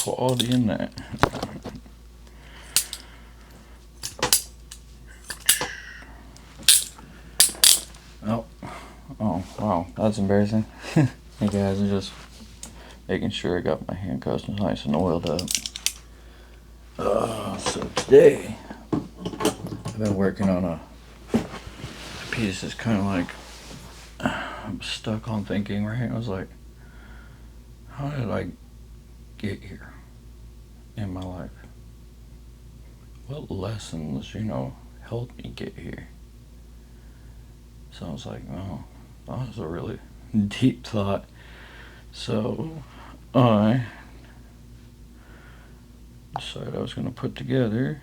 quality in that. Oh, wow, that's embarrassing. Hey guys, I'm just making sure I got my handcuffs nice and oiled up. So today, I've been working on a piece that's kind of like, I'm stuck on thinking, right? I was like, how did I get here in my life? What lessons, helped me get here? So I was like, oh, that was a really deep thought. So I decided I was going to put together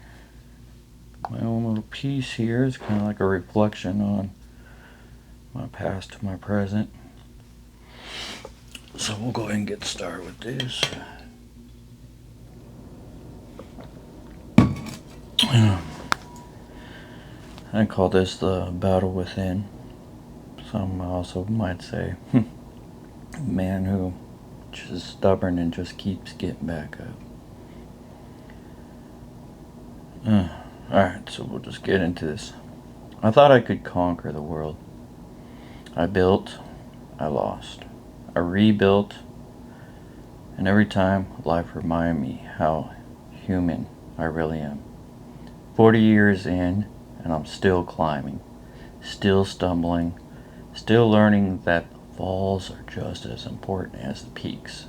my own little piece here. It's kind of like a reflection on my past to my present. So we'll go ahead and get started with this. I call this the battle within. Some also might say, a man who just stubborn and just keeps getting back up. Alright, so we'll just get into this. I thought I could conquer the world. I built, I lost. I rebuilt, and every time life reminded me how human I really am. 40 years in, and I'm still climbing, still stumbling, still learning that falls are just as important as the peaks.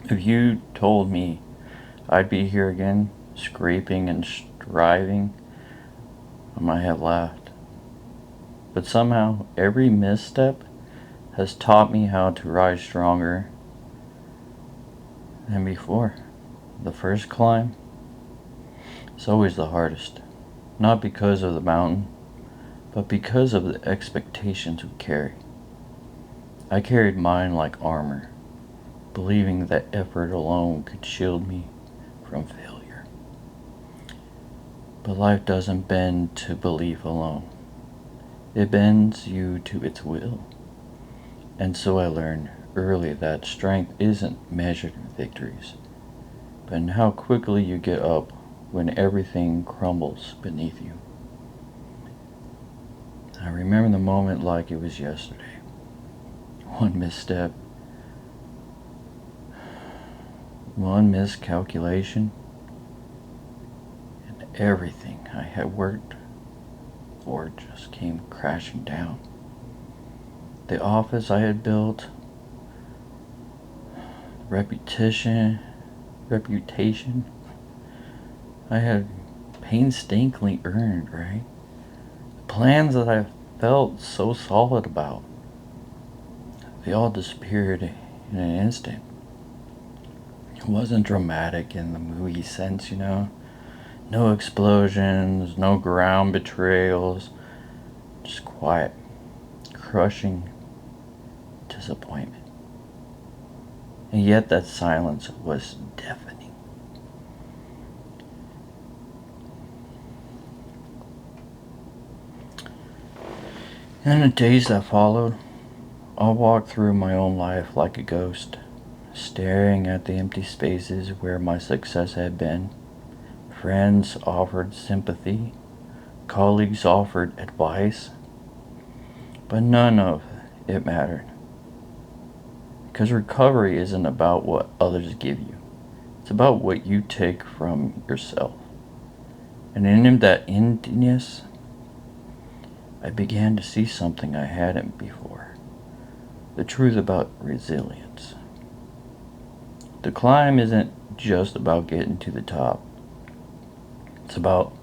If you told me I'd be here again, scraping and striving, I might have laughed. But somehow, every misstep has taught me how to rise stronger than before. The first climb is always the hardest, not because of the mountain, but because of the expectations we carry. I carried mine like armor, believing that effort alone could shield me from failure. But life doesn't bend to belief alone. It bends you to its will. And so I learned early that strength isn't measured in victories, but in how quickly you get up when everything crumbles beneath you. I remember the moment like it was yesterday. One misstep, one miscalculation, and everything I had worked for just came crashing down. The office I had built, reputation I had painstakingly earned, right? The plans that I felt so solid about, they all disappeared in an instant. It wasn't dramatic in the movie sense, No explosions, no ground betrayals, just quiet, crushing disappointment. And yet that silence was deafening. In the days that followed, I walked through my own life like a ghost, staring at the empty spaces where my success had been. Friends offered sympathy, colleagues offered advice, but none of it mattered. Because recovery isn't about what others give you. It's about what you take from yourself. And in that emptiness, I began to see something I hadn't before. The truth about resilience. The climb isn't just about getting to the top. It's about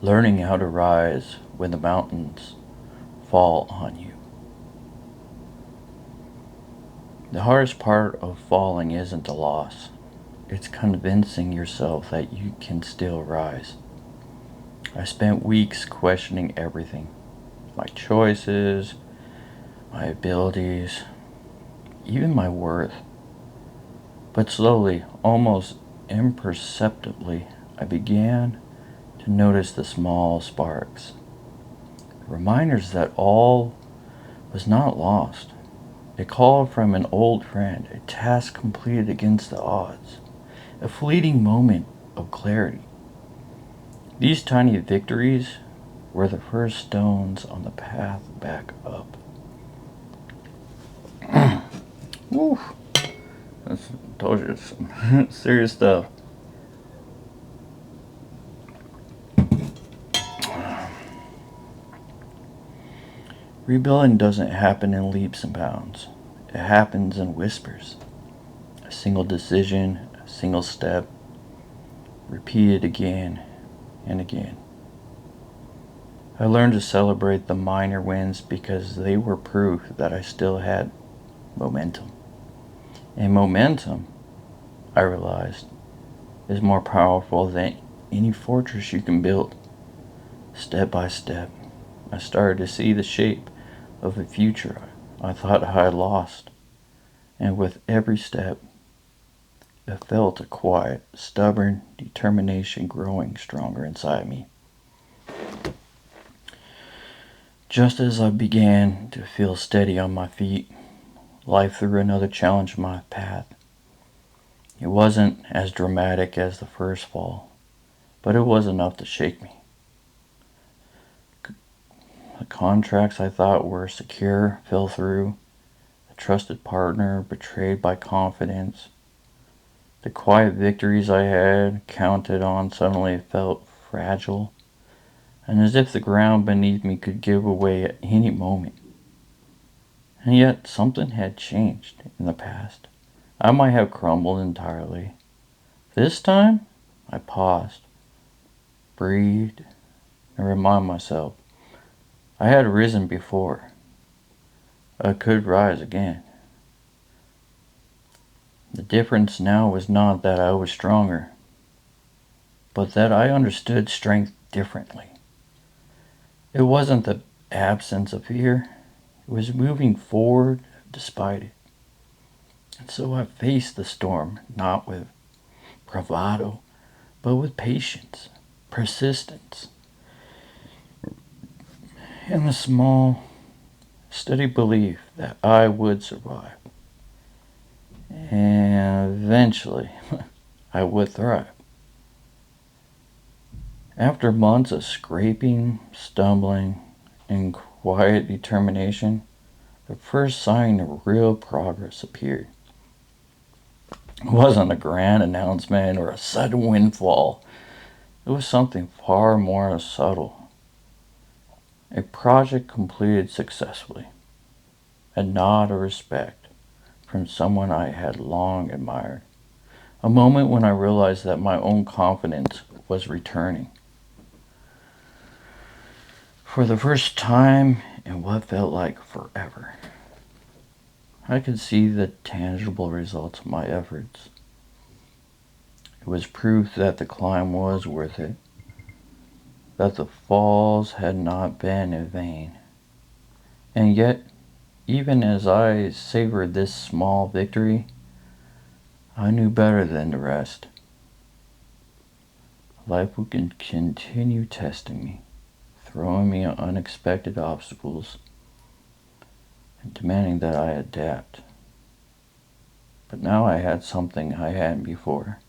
learning how to rise when the mountains fall on you. The hardest part of falling isn't the loss. It's convincing yourself that you can still rise. I spent weeks questioning everything. My choices, my abilities, even my worth. But slowly, almost imperceptibly, I began to notice the small sparks. Reminders that all was not lost. A call from an old friend, a task completed against the odds, a fleeting moment of clarity. These tiny victories were the first stones on the path back up. Woo! That's, told you, it's some serious stuff. Rebuilding doesn't happen in leaps and bounds. It happens in whispers. A single decision, a single step, repeated again and again. I learned to celebrate the minor wins because they were proof that I still had momentum. And momentum, I realized, is more powerful than any fortress you can build. Step by step, I started to see the shape of a future I thought I had lost. And with every step, I felt a quiet, stubborn determination growing stronger inside me. Just as I began to feel steady on my feet, life threw another challenge in my path. It wasn't as dramatic as the first fall, but it was enough to shake me. The contracts I thought were secure fell through. A trusted partner betrayed by confidence. The quiet victories I had counted on suddenly felt fragile, and as if the ground beneath me could give away at any moment. And yet something had changed in the past. I might have crumbled entirely. This time, I paused, breathed, and reminded myself I had risen before. I could rise again. The difference now was not that I was stronger, but that I understood strength differently. It wasn't the absence of fear, it was moving forward despite it. And so I faced the storm, not with bravado, but with patience, persistence, and the small, steady belief that I would survive. And eventually, I would thrive. After months of scraping, stumbling, and quiet determination, the first sign of real progress appeared. It wasn't a grand announcement or a sudden windfall. It was something far more subtle. A project completed successfully. A nod of respect from someone I had long admired. A moment when I realized that my own confidence was returning. For the first time in what felt like forever, I could see the tangible results of my efforts. It was proof that the climb was worth it, that the falls had not been in vain. And yet, even as I savored this small victory, I knew better than the rest. Life would continue testing me, throwing me unexpected obstacles, and demanding that I adapt. But now I had something I hadn't before.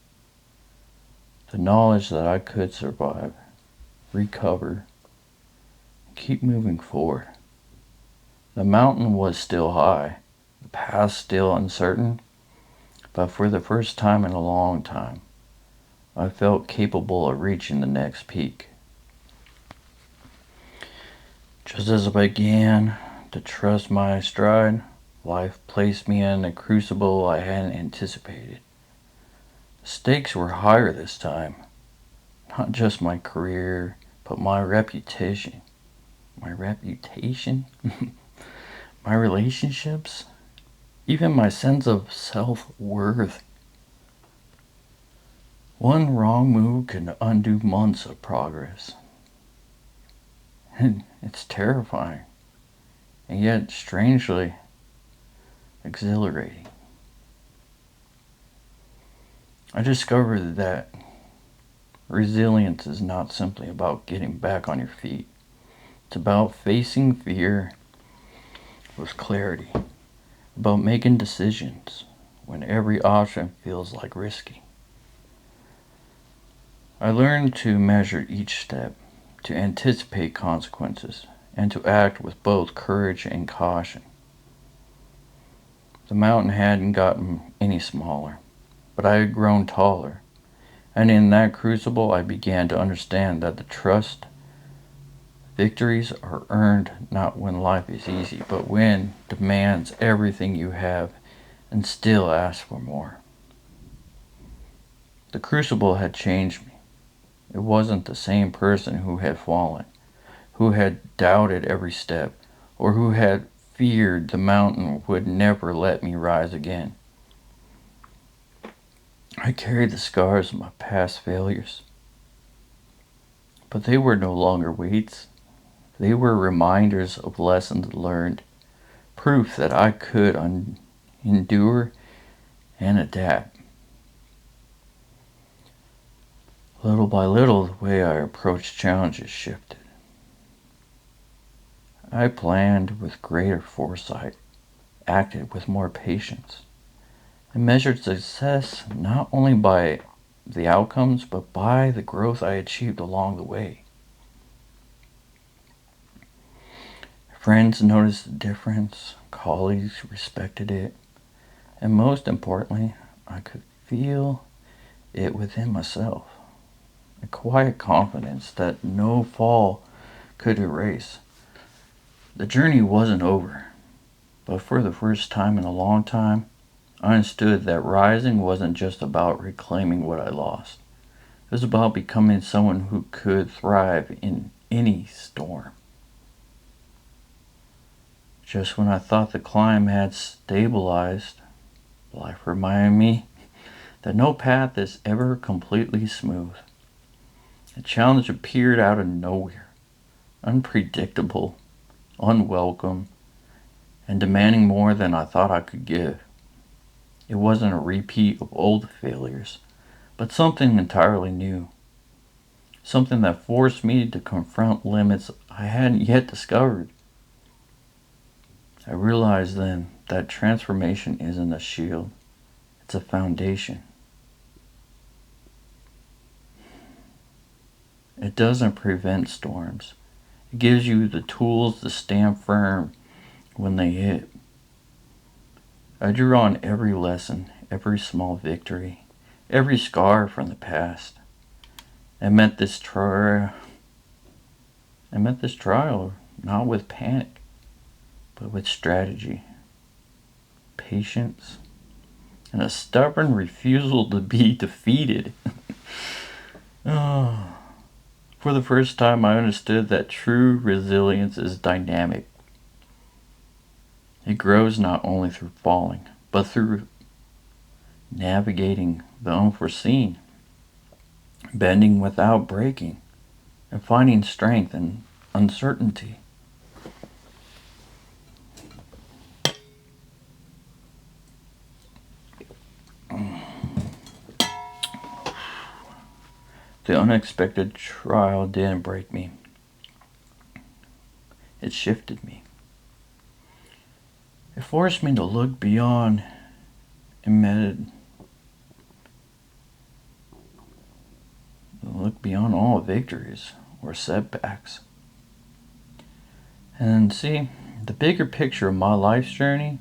The knowledge that I could survive, recover, and keep moving forward. The mountain was still high, the path still uncertain, but for the first time in a long time, I felt capable of reaching the next peak. Just as I began to trust my stride, life placed me in a crucible I hadn't anticipated. The stakes were higher this time. Not just my career, but my reputation. My reputation? My relationships? Even my sense of self-worth. One wrong move can undo months of progress. And it's terrifying, and yet strangely exhilarating. I discovered that resilience is not simply about getting back on your feet. It's about facing fear with clarity, about making decisions when every option feels like risky. I learned to measure each step, to anticipate consequences, and to act with both courage and caution. The mountain hadn't gotten any smaller, but I had grown taller, and in that crucible I began to understand that the trust victories are earned not when life is easy, but when demands everything you have and still asks for more. The crucible had changed me. It wasn't the same person who had fallen, who had doubted every step, or who had feared the mountain would never let me rise again. I carried the scars of my past failures, but they were no longer weights. They were reminders of lessons learned, proof that I could endure and adapt. Little by little, the way I approached challenges shifted. I planned with greater foresight, acted with more patience, and measured success not only by the outcomes, but by the growth I achieved along the way. Friends noticed the difference, colleagues respected it, and most importantly, I could feel it within myself. A quiet confidence that no fall could erase. The journey wasn't over, but for the first time in a long time, I understood that rising wasn't just about reclaiming what I lost. It was about becoming someone who could thrive in any storm. Just when I thought the climb had stabilized, life reminded me that no path is ever completely smooth. A challenge appeared out of nowhere, unpredictable, unwelcome, and demanding more than I thought I could give. It wasn't a repeat of old failures, but something entirely new. Something that forced me to confront limits I hadn't yet discovered. I realized then that transformation isn't a shield, it's a foundation. It doesn't prevent storms. It gives you the tools to stand firm when they hit. I drew on every lesson, every small victory, every scar from the past. I met this trial not with panic, but with strategy, patience, and a stubborn refusal to be defeated. Oh. For the first time, I understood that true resilience is dynamic. It grows not only through falling, but through navigating the unforeseen, bending without breaking, and finding strength in uncertainty. The unexpected trial didn't break me. It shifted me. It forced me to look beyond all victories or setbacks. And see, the bigger picture of my life's journey,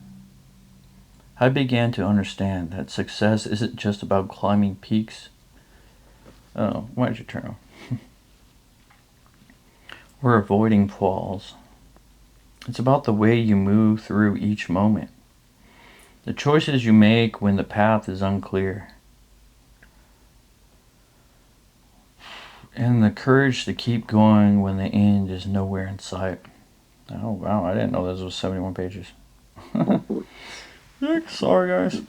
I began to understand that success isn't just about climbing peaks. Oh, why did you turn off? Or avoiding falls. It's about the way you move through each moment. The choices you make when the path is unclear. And the courage to keep going when the end is nowhere in sight. Oh wow, I didn't know this was 71 pages. Sorry guys.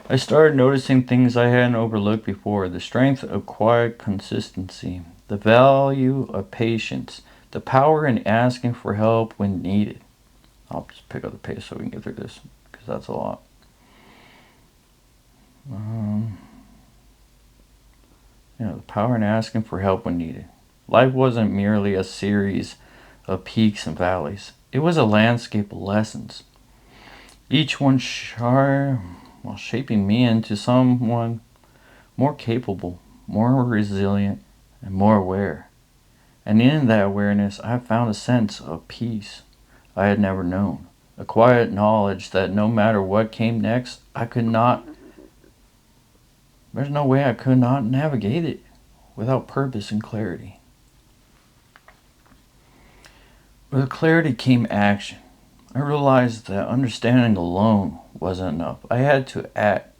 I started noticing things I hadn't overlooked before. The strength of quiet consistency, the value of patience, the power in asking for help when needed. I'll just pick up the pace so we can get through this, because that's a lot. The power in asking for help when needed. Life wasn't merely a series of peaks and valleys. It was a landscape of lessons. Each one shaping me into someone more capable, more resilient, and more aware. And in that awareness, I found a sense of peace I had never known. A quiet knowledge that no matter what came next, there's no way I could not navigate it without purpose and clarity. With clarity came action. I realized that understanding alone wasn't enough. I had to act,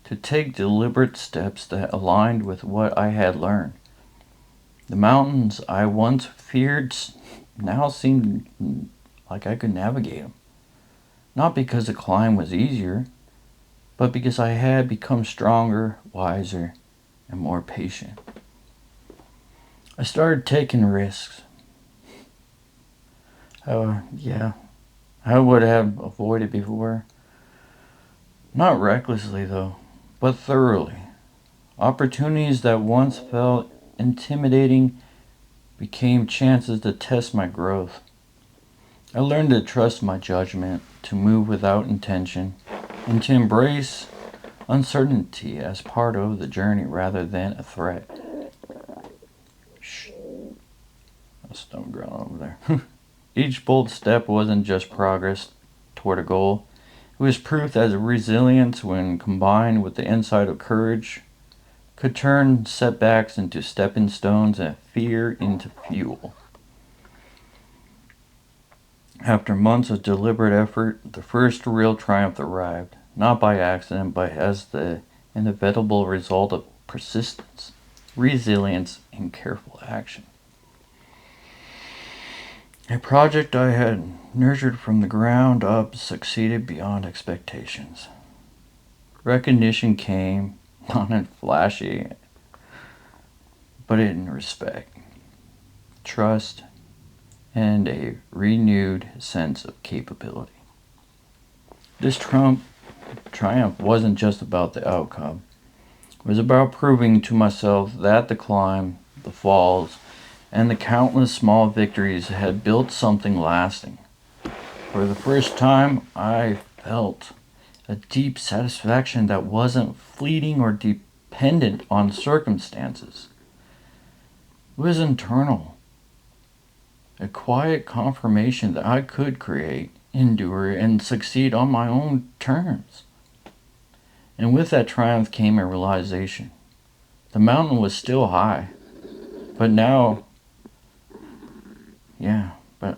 to take deliberate steps that aligned with what I had learned. The mountains I once feared now seemed like I could navigate them. Not because the climb was easier, but because I had become stronger, wiser, and more patient. I started taking risks. I would have avoided before. Not recklessly, though, but thoroughly. Opportunities that once felt intimidating became chances to test my growth. I learned to trust my judgment, to move without intention, and to embrace uncertainty as part of the journey rather than a threat. Shh. A stone ground over there. Each bold step wasn't just progress toward a goal. It was proof that resilience, when combined with the insight of courage, could turn setbacks into stepping stones and fear into fuel. After months of deliberate effort, the first real triumph arrived, not by accident, but as the inevitable result of persistence, resilience, and careful action. A project I had nurtured from the ground up succeeded beyond expectations. Recognition came, not in flashy, but in respect, trust, and a renewed sense of capability. This triumph wasn't just about the outcome. It was about proving to myself that the climb, the falls, and the countless small victories had built something lasting. For the first time, I felt a deep satisfaction that wasn't fleeting or dependent on circumstances. It was internal, a quiet confirmation that I could create, endure, and succeed on my own terms. And with that triumph came a realization. The mountain was still high, but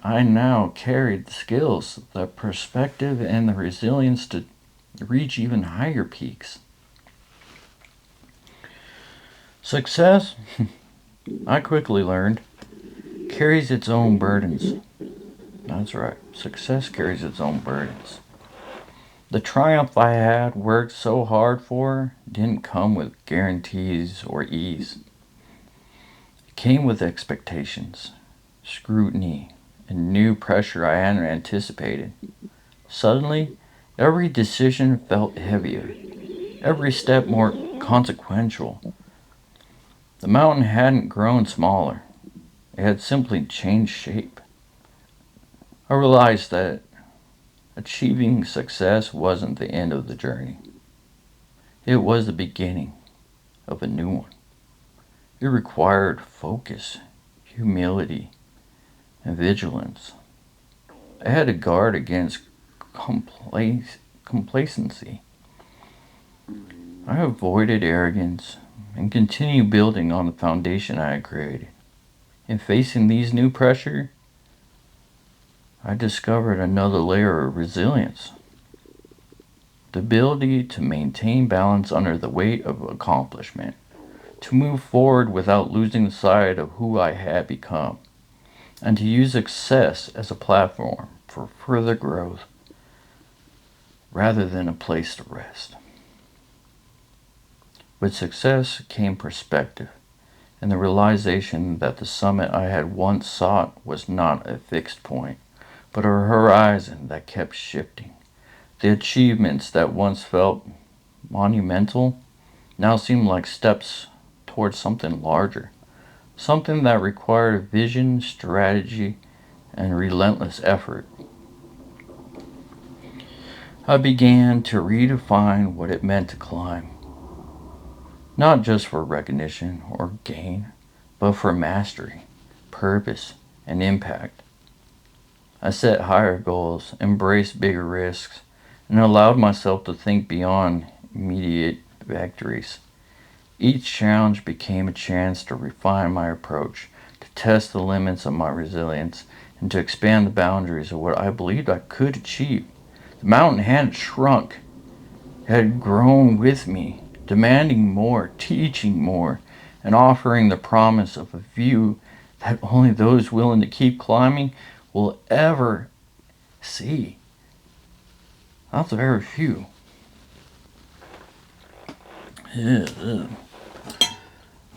I now carried the skills, the perspective, and the resilience to reach even higher peaks. Success, I quickly learned, carries its own burdens. That's right, success carries its own burdens. The triumph I had worked so hard for didn't come with guarantees or ease. It came with expectations, scrutiny, and new pressure I hadn't anticipated. Suddenly, every decision felt heavier, every step more consequential. The mountain hadn't grown smaller, it had simply changed shape. I realized that achieving success wasn't the end of the journey. It was the beginning of a new one. It required focus, humility, and vigilance. I had to guard against complacency. I avoided arrogance and continued building on the foundation I had created. In facing these new pressure, I discovered another layer of resilience. The ability to maintain balance under the weight of accomplishment, to move forward without losing sight of who I had become, and to use success as a platform for further growth rather than a place to rest. With success came perspective and the realization that the summit I had once sought was not a fixed point, but a horizon that kept shifting. The achievements that once felt monumental now seemed like steps towards something larger, something that required vision, strategy, and relentless effort. I began to redefine what it meant to climb. not just for recognition or gain, but for mastery, purpose, and impact. I set higher goals, embraced bigger risks, and allowed myself to think beyond immediate victories. Each challenge became a chance to refine my approach, to test the limits of my resilience, and to expand the boundaries of what I believed I could achieve. The mountain hadn't shrunk, it had grown with me, demanding more, teaching more, and offering the promise of a view that only those willing to keep climbing will ever see. That's very few. Yeah,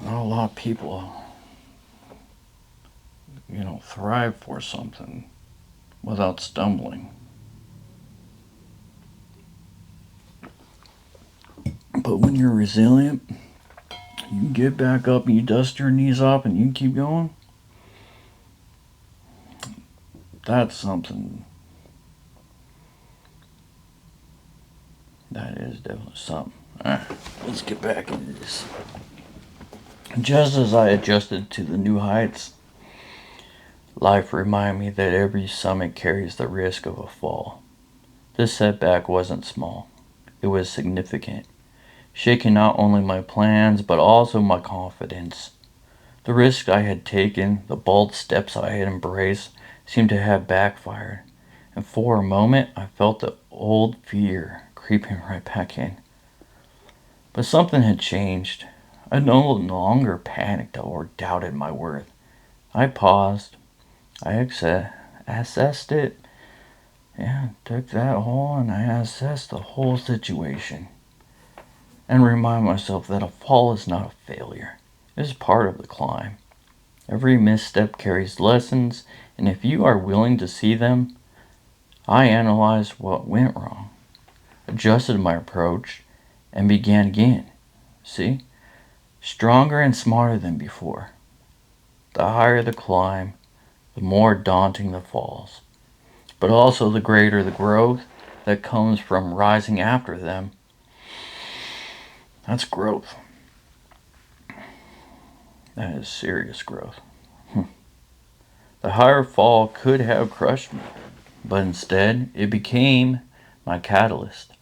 not a lot of people, thrive for something without stumbling. But when you're resilient, you get back up and you dust your knees off and you keep going. That's something. That is definitely something. Alright, let's get back into this. Just as I adjusted to the new heights, life reminded me that every summit carries the risk of a fall. This setback wasn't small. It was significant, shaking not only my plans but also my confidence. The risk I had taken, the bold steps I had embraced, seemed to have backfired, and for a moment I felt the old fear creeping right back in. But something had changed. I no longer panicked or doubted my worth. I paused. I assessed it. Yeah, took that whole and I assessed the whole situation. And remind myself that a fall is not a failure. It is part of the climb. Every misstep carries lessons, and if you are willing to see them, I analyzed what went wrong, adjusted my approach, and began again. See? Stronger and smarter than before. The higher the climb, the more daunting the falls, but also the greater the growth that comes from rising after them. That's growth. That is serious growth. The higher fall could have crushed me, but instead it became my catalyst.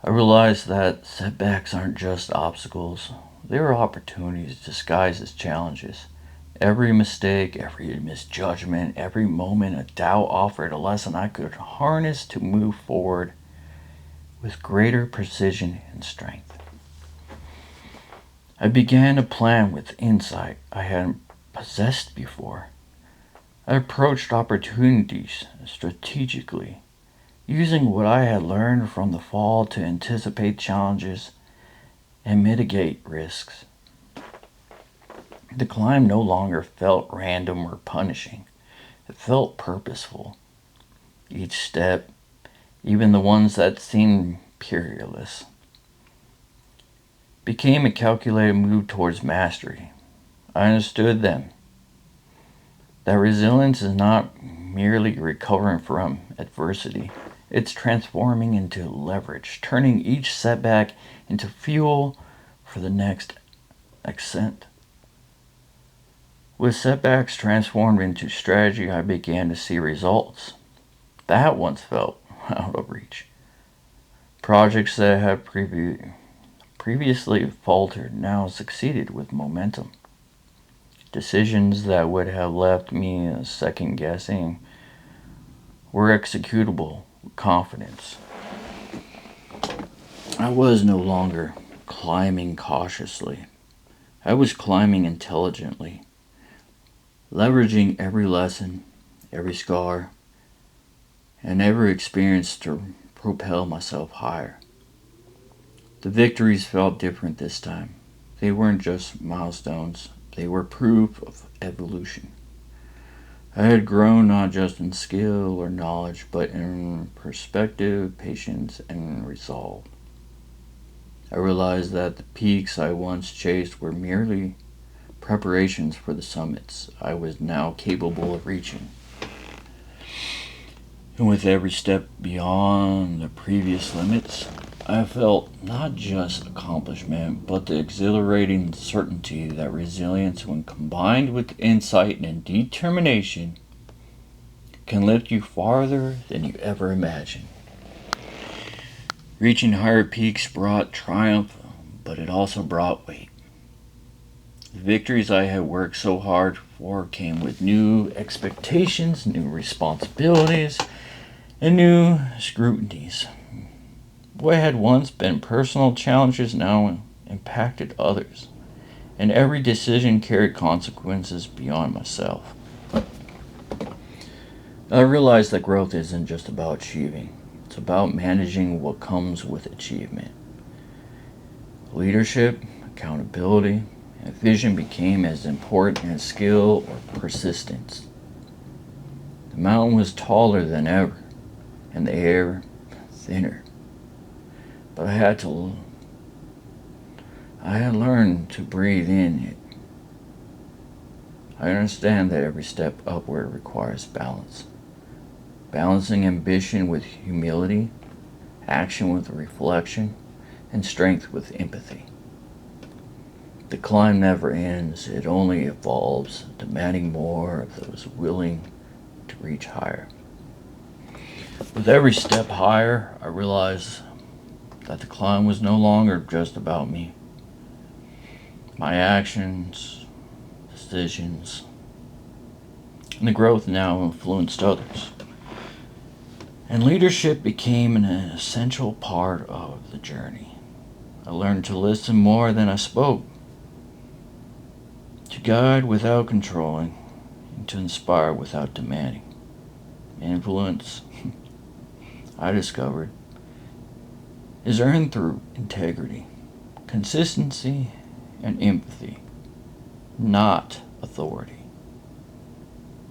I realized that setbacks aren't just obstacles, they are opportunities disguised as challenges. Every mistake, every misjudgment, every moment of doubt offered a lesson I could harness to move forward with greater precision and strength. I began to plan with insight I hadn't possessed before. I approached opportunities strategically, using what I had learned from the fall to anticipate challenges and mitigate risks. The climb no longer felt random or punishing. It felt purposeful. Each step, even the ones that seemed perilous, became a calculated move towards mastery. I understood then that resilience is not merely recovering from adversity. It's transforming into leverage, turning each setback into fuel for the next ascent. With setbacks transformed into strategy, I began to see results that once felt out of reach. Projects that had previously faltered now succeeded with momentum. Decisions that would have left me second guessing were executable with confidence. I was no longer climbing cautiously. I was climbing intelligently, leveraging every lesson, every scar, and every experience to propel myself higher. The victories felt different this time. They weren't just milestones, they were proof of evolution. I had grown not just in skill or knowledge, but in perspective, patience, and resolve. I realized that the peaks I once chased were merely preparations for the summits I was now capable of reaching. And with every step beyond the previous limits, I felt not just accomplishment, but the exhilarating certainty that resilience, when combined with insight and determination, can lift you farther than you ever imagined. Reaching higher peaks brought triumph, but it also brought weight. The victories I had worked so hard for came with new expectations, new responsibilities, and new scrutinies. What had once been personal challenges now impacted others, and every decision carried consequences beyond myself. I realized that growth isn't just about achieving, it's about managing what comes with achievement. Leadership, accountability, and vision became as important as skill or persistence. The mountain was taller than ever, and the air thinner. But I had learned to breathe in it. I understand that every step upward requires balance. Balancing ambition with humility, action with reflection, and strength with empathy. The climb never ends, it only evolves, demanding more of those willing to reach higher. With every step higher, I realized that the climb was no longer just about me. My actions, decisions, and the growth now influenced others. And leadership became an essential part of the journey. I learned to listen more than I spoke, to guide without controlling, and to inspire without demanding. Influence, I discovered, is earned through integrity, consistency, and empathy, not authority.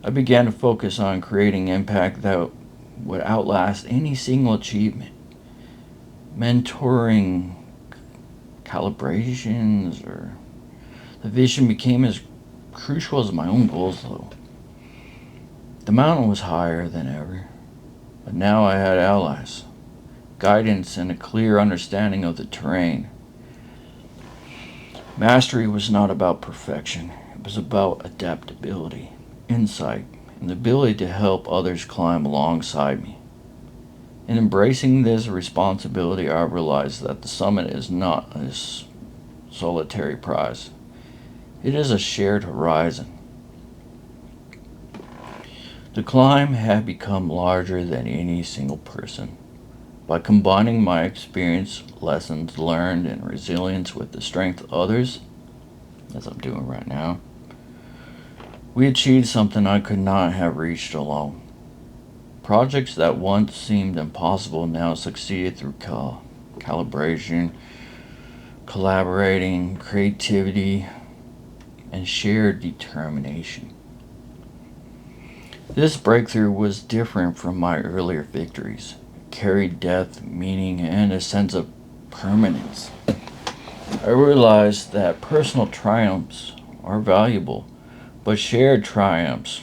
I began to focus on creating impact that would outlast any single achievement. Mentoring, calibrations, or the vision became as crucial as my own goals, though. The mountain was higher than ever, but now I had allies, guidance, and a clear understanding of the terrain. Mastery was not about perfection, it was about adaptability, insight, and the ability to help others climb alongside me. In embracing this responsibility, I realized that the summit is not a solitary prize. It is a shared horizon. The climb had become larger than any single person. By combining my experience, lessons learned, and resilience with the strength of others, as I'm doing right now, we achieved something I could not have reached alone. Projects that once seemed impossible now succeeded through calibration, collaborating, creativity, and shared determination. This breakthrough was different from my earlier victories. It carried depth, meaning, and a sense of permanence. I realized that personal triumphs are valuable, but shared triumphs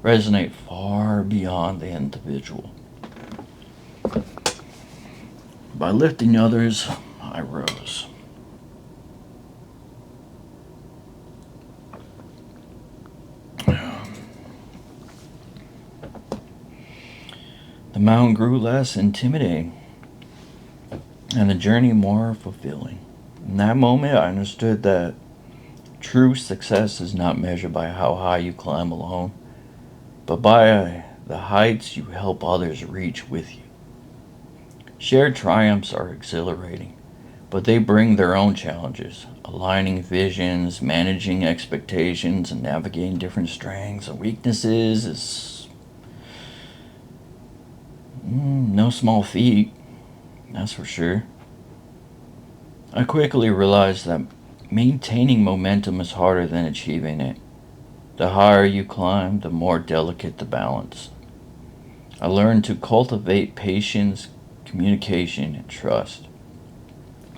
resonate far beyond the individual. By lifting others, I rose. The mountain grew less intimidating, and the journey more fulfilling. In that moment, I understood that true success is not measured by how high you climb alone, but by the heights you help others reach with you. Shared triumphs are exhilarating, but they bring their own challenges. Aligning visions, managing expectations, and navigating different strengths and weaknesses is no small feat, that's for sure. I quickly realized that maintaining momentum is harder than achieving it. The higher you climb, the more delicate the balance. I learned to cultivate patience, communication, and trust.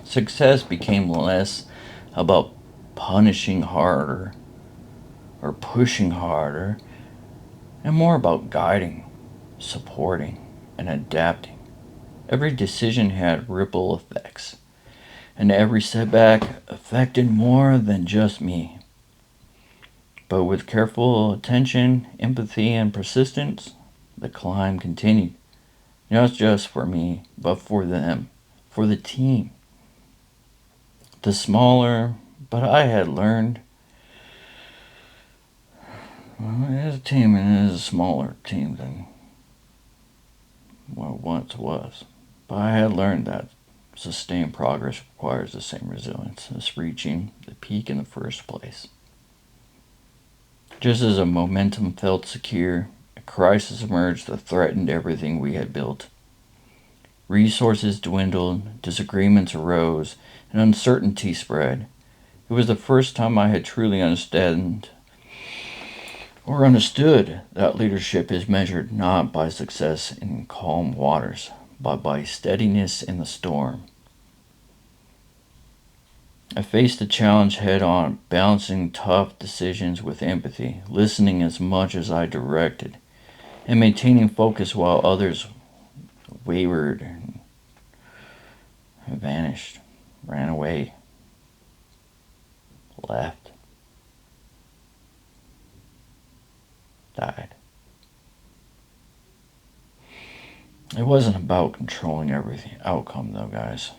Success became less about punishing harder or pushing harder, and more about guiding, supporting, and adapting. Every decision had ripple effects, and every setback affected more than just me. But with careful attention, empathy, and persistence, the climb continued. Not just for me, but for them, for the team. The smaller, but I had learned, well, it is a team and it is a smaller team than what it once was. But I had learned that sustained progress requires the same resilience as reaching the peak in the first place. Just as a momentum felt secure, a crisis emerged that threatened everything we had built. Resources dwindled, disagreements arose, and uncertainty spread. It was the first time I had truly understood that leadership is measured not by success in calm waters, but by steadiness in the storm. I faced the challenge head on, balancing tough decisions with empathy, listening as much as I directed, and maintaining focus while others wavered and vanished, ran away, left, died. It wasn't about controlling every outcome, though, guys.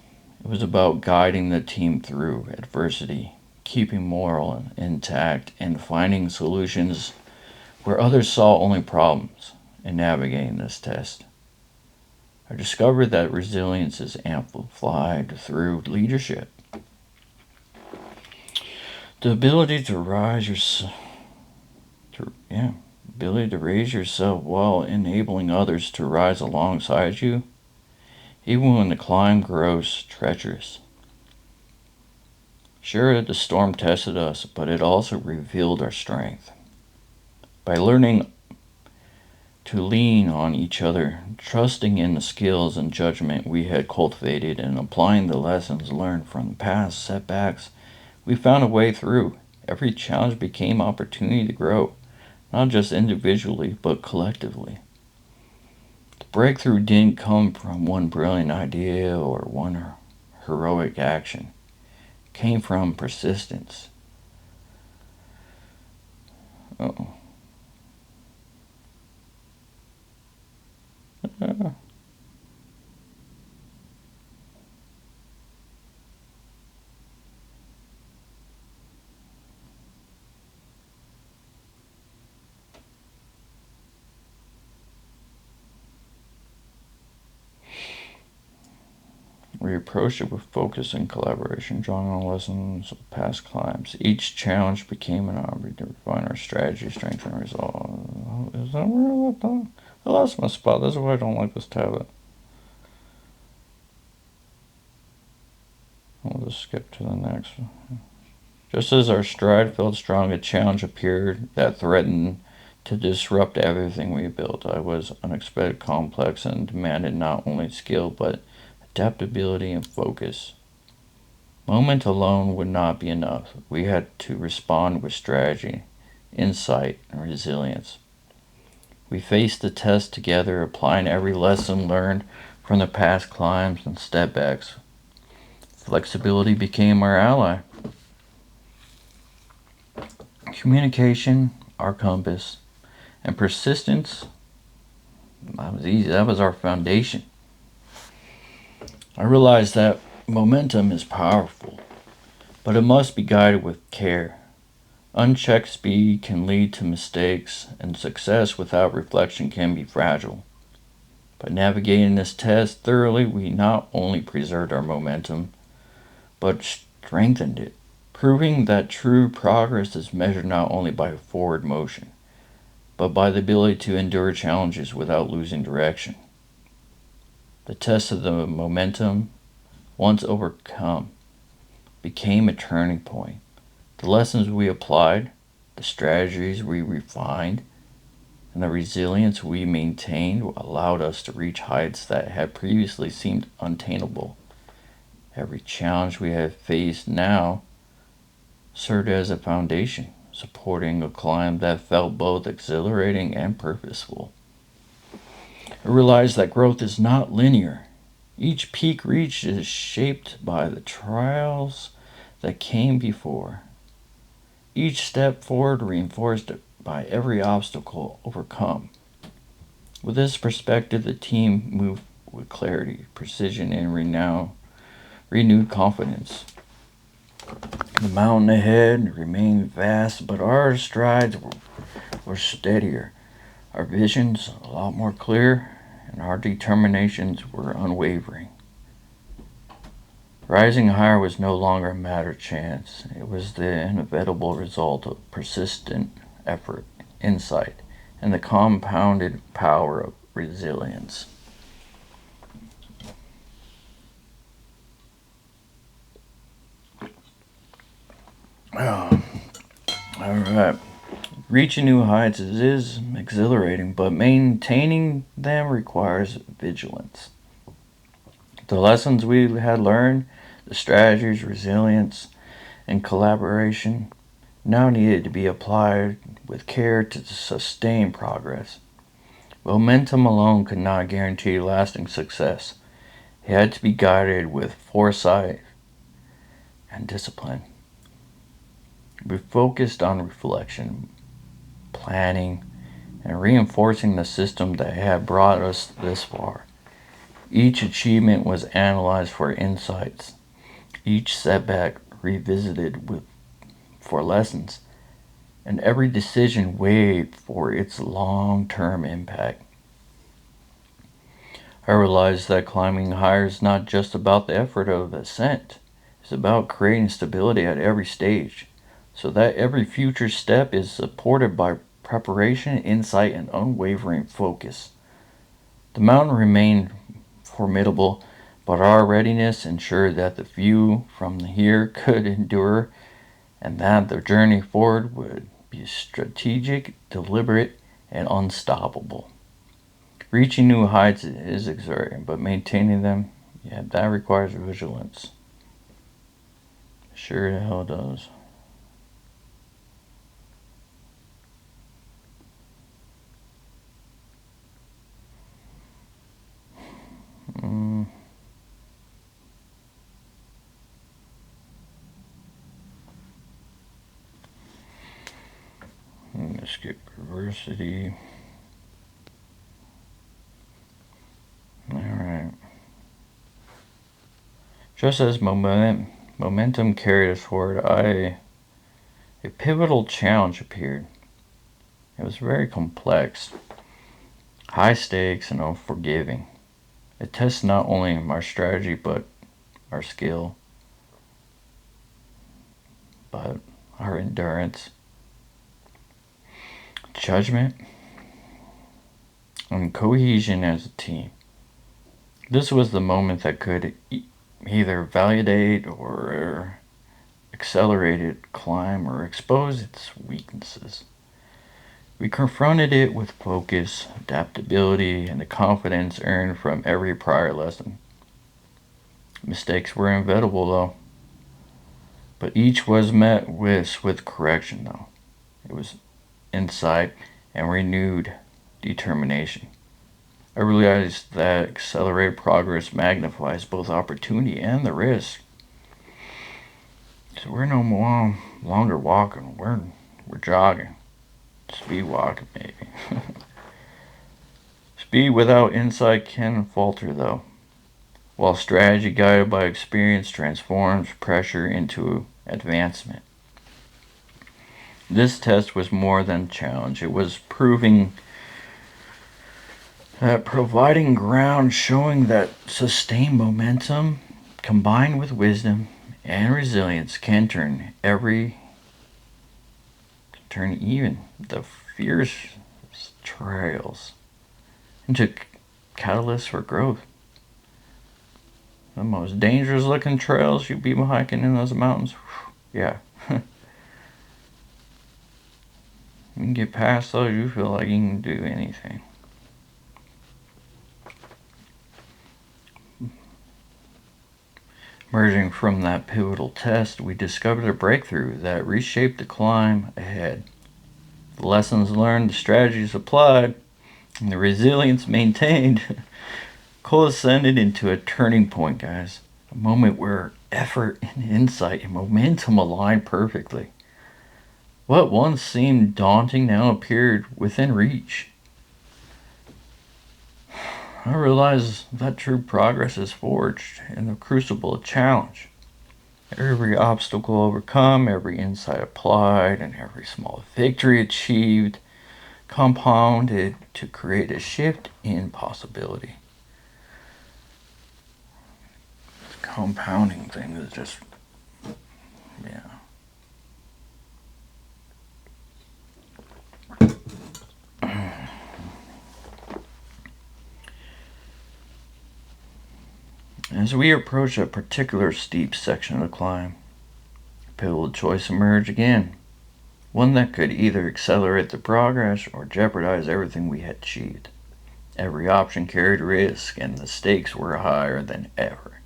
It was about guiding the team through adversity, keeping morale intact, and finding solutions where others saw only problems in navigating this test. I discovered that resilience is amplified through leadership. The ability to raise yourself while enabling others to rise alongside you, even when the climb grows treacherous. Sure, the storm tested us, but it also revealed our strength. By learning to lean on each other, trusting in the skills and judgment we had cultivated, and applying the lessons learned from past setbacks, we found a way through. Every challenge became opportunity to grow, not just individually, but collectively. The breakthrough didn't come from one brilliant idea or one heroic action. It came from persistence. Uh-oh. We approached it with focus and collaboration, drawing on lessons of past climbs. Each challenge became an opportunity to refine our strategy, strengthen our resolve. Is that where I left off? I lost my spot. That's why I don't like this tablet. I'll just skip to the next one. Just as our stride felt strong, a challenge appeared that threatened to disrupt everything we built. It was unexpected, complex, and demanded not only skill, but adaptability and focus. Moment alone would not be enough. We had to respond with strategy, insight, and resilience. We faced the test together, applying every lesson learned from the past climbs and setbacks. Flexibility became our ally. Communication, our compass, and persistence, that was easy. That was our foundation. I realized that momentum is powerful, but it must be guided with care. Unchecked speed can lead to mistakes, and success without reflection can be fragile. By navigating this test thoroughly, we not only preserved our momentum, but strengthened it, proving that true progress is measured not only by forward motion, but by the ability to endure challenges without losing direction. The test of the momentum, once overcome, became a turning point. The lessons we applied, the strategies we refined, and the resilience we maintained allowed us to reach heights that had previously seemed unattainable. Every challenge we have faced now served as a foundation, supporting a climb that felt both exhilarating and purposeful. I realized that growth is not linear. Each peak reached is shaped by the trials that came before. Each step forward reinforced by every obstacle overcome. With this perspective, the team moved with clarity, precision, and renewed confidence. The mountain ahead remained vast, but our strides were steadier. Our visions a lot more clear, and our determinations were unwavering. Rising higher was no longer a matter of chance. It was the inevitable result of persistent effort, insight, and the compounded power of resilience. All right. Reaching new heights is exhilarating, but maintaining them requires vigilance. The lessons we had learned, the strategies, resilience, and collaboration now needed to be applied with care to sustain progress. Momentum alone could not guarantee lasting success. It had to be guided with foresight and discipline. We focused on reflection, planning, and reinforcing the system that had brought us this far. Each achievement was analyzed for insights, each setback revisited for lessons, and every decision weighed for its long-term impact. I realized that climbing higher is not just about the effort of ascent. It's about creating stability at every stage, so that every future step is supported by preparation, insight, and unwavering focus. The mountain remained formidable, but our readiness ensured that the view from here could endure and that the journey forward would be strategic, deliberate, and unstoppable. Reaching new heights is exciting, but maintaining them, that requires vigilance. Sure the hell does. Let's get diversity. Alright. Just as momentum carried us forward, a pivotal challenge appeared. It was very complex, high stakes, and unforgiving. It tests not only our strategy but our skill, but our endurance, judgment, and cohesion as a team. This was the moment that could either validate or accelerate it climb or expose its weaknesses. We confronted it with focus, adaptability, and the confidence earned from every prior lesson. Mistakes were inevitable, though, but each was met with correction, though. It was insight and renewed determination. I realized that accelerated progress magnifies both opportunity and the risk. So we're no longer walking, we're jogging. Speed walking, maybe. Speed without insight can falter, though, while strategy guided by experience transforms pressure into advancement. This test was more than a challenge. It was proving that providing ground, showing that sustained momentum combined with wisdom and resilience can turn even the fierce trails into catalysts for growth. The most dangerous looking trails you'd be hiking in those mountains, yeah. You can get past those, you feel like you can do anything. Emerging from that pivotal test, we discovered a breakthrough that reshaped the climb ahead. The lessons learned, the strategies applied, and the resilience maintained Cole ascended into a turning point, guys. A moment where effort and insight and momentum aligned perfectly. What once seemed daunting now appeared within reach. I realized that true progress is forged in the crucible of challenge. Every obstacle overcome, every insight applied, and every small victory achieved compounded to create a shift in possibility. This compounding thing is just, yeah. As we approach a particular steep section of the climb, a pivotal choice emerged again. One that could either accelerate the progress or jeopardize everything we had achieved. Every option carried risk, and the stakes were higher than ever.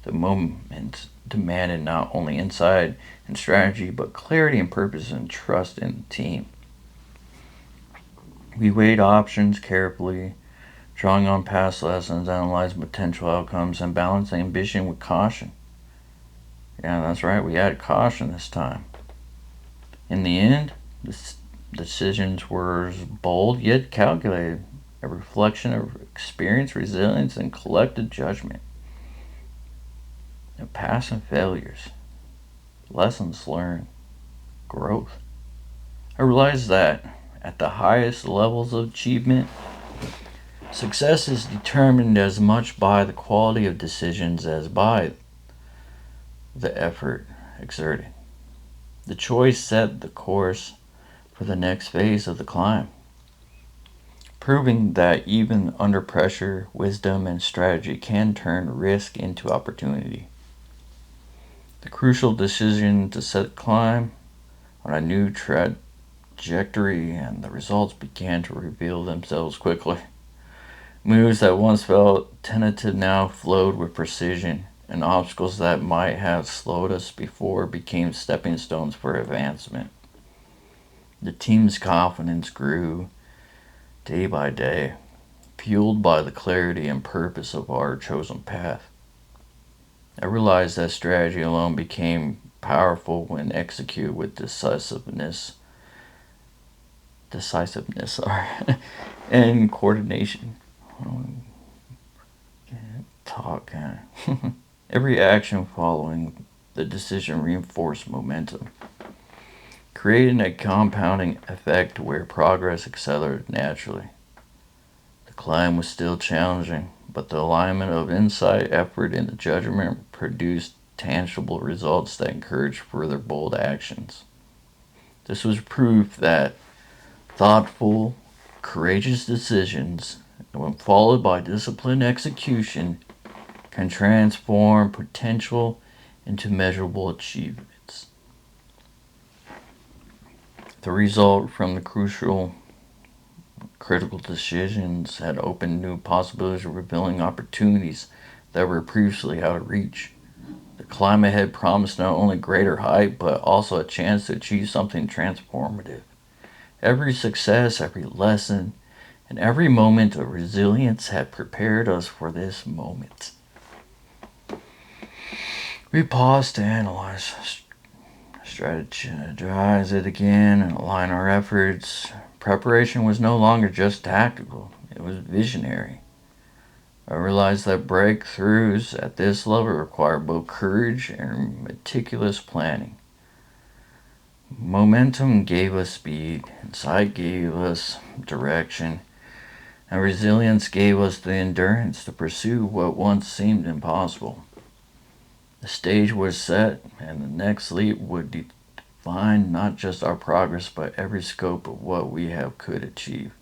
The moment demanded not only insight and strategy, but clarity and purpose and trust in the team. We weighed options carefully, drawing on past lessons, analyzing potential outcomes, and balancing ambition with caution. Yeah, that's right, we added caution this time. In the end, the decisions were bold yet calculated, a reflection of experience, resilience, and collective judgment. Of past and failures, lessons learned, growth. I realized that at the highest levels of achievement, success is determined as much by the quality of decisions as by the effort exerted. The choice set the course for the next phase of the climb, proving that even under pressure, wisdom and strategy can turn risk into opportunity. The crucial decision to set the climb on a new trajectory, and the results began to reveal themselves quickly. Moves that once felt tentative now flowed with precision, and obstacles that might have slowed us before became stepping stones for advancement. The team's confidence grew day by day, fueled by the clarity and purpose of our chosen path. I realized that strategy alone became powerful when executed with decisiveness, and coordination. Talk. Every action following the decision reinforced momentum, creating a compounding effect where progress accelerated naturally. The climb was still challenging, but the alignment of insight, effort, and judgment produced tangible results that encouraged further bold actions. This was proof that thoughtful, courageous decisions, when followed by disciplined execution, can transform potential into measurable achievements. The result from the critical decisions had opened new possibilities, revealing opportunities that were previously out of reach. The climb ahead promised not only greater height, but also a chance to achieve something transformative. Every success, every lesson, and every moment of resilience had prepared us for this moment. We paused to analyze, strategize it again, and align our efforts. Preparation was no longer just tactical, it was visionary. I realized that breakthroughs at this level require both courage and meticulous planning. Momentum gave us speed, insight gave us direction, and resilience gave us the endurance to pursue what once seemed impossible. The stage was set, and the next leap would define not just our progress, but every scope of what we could achieve.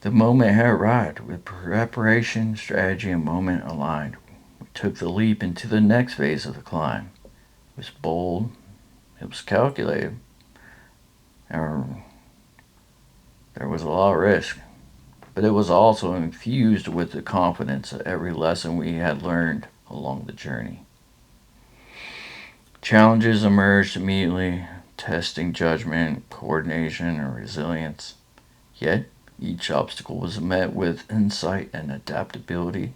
The moment had arrived. With preparation, strategy, and moment aligned, we took the leap into the next phase of the climb. It was bold, it was calculated, and there was a lot of risk, but it was also infused with the confidence of every lesson we had learned along the journey. Challenges emerged immediately, testing judgment, coordination, and resilience. Yet, Each obstacle was met with insight and adaptability,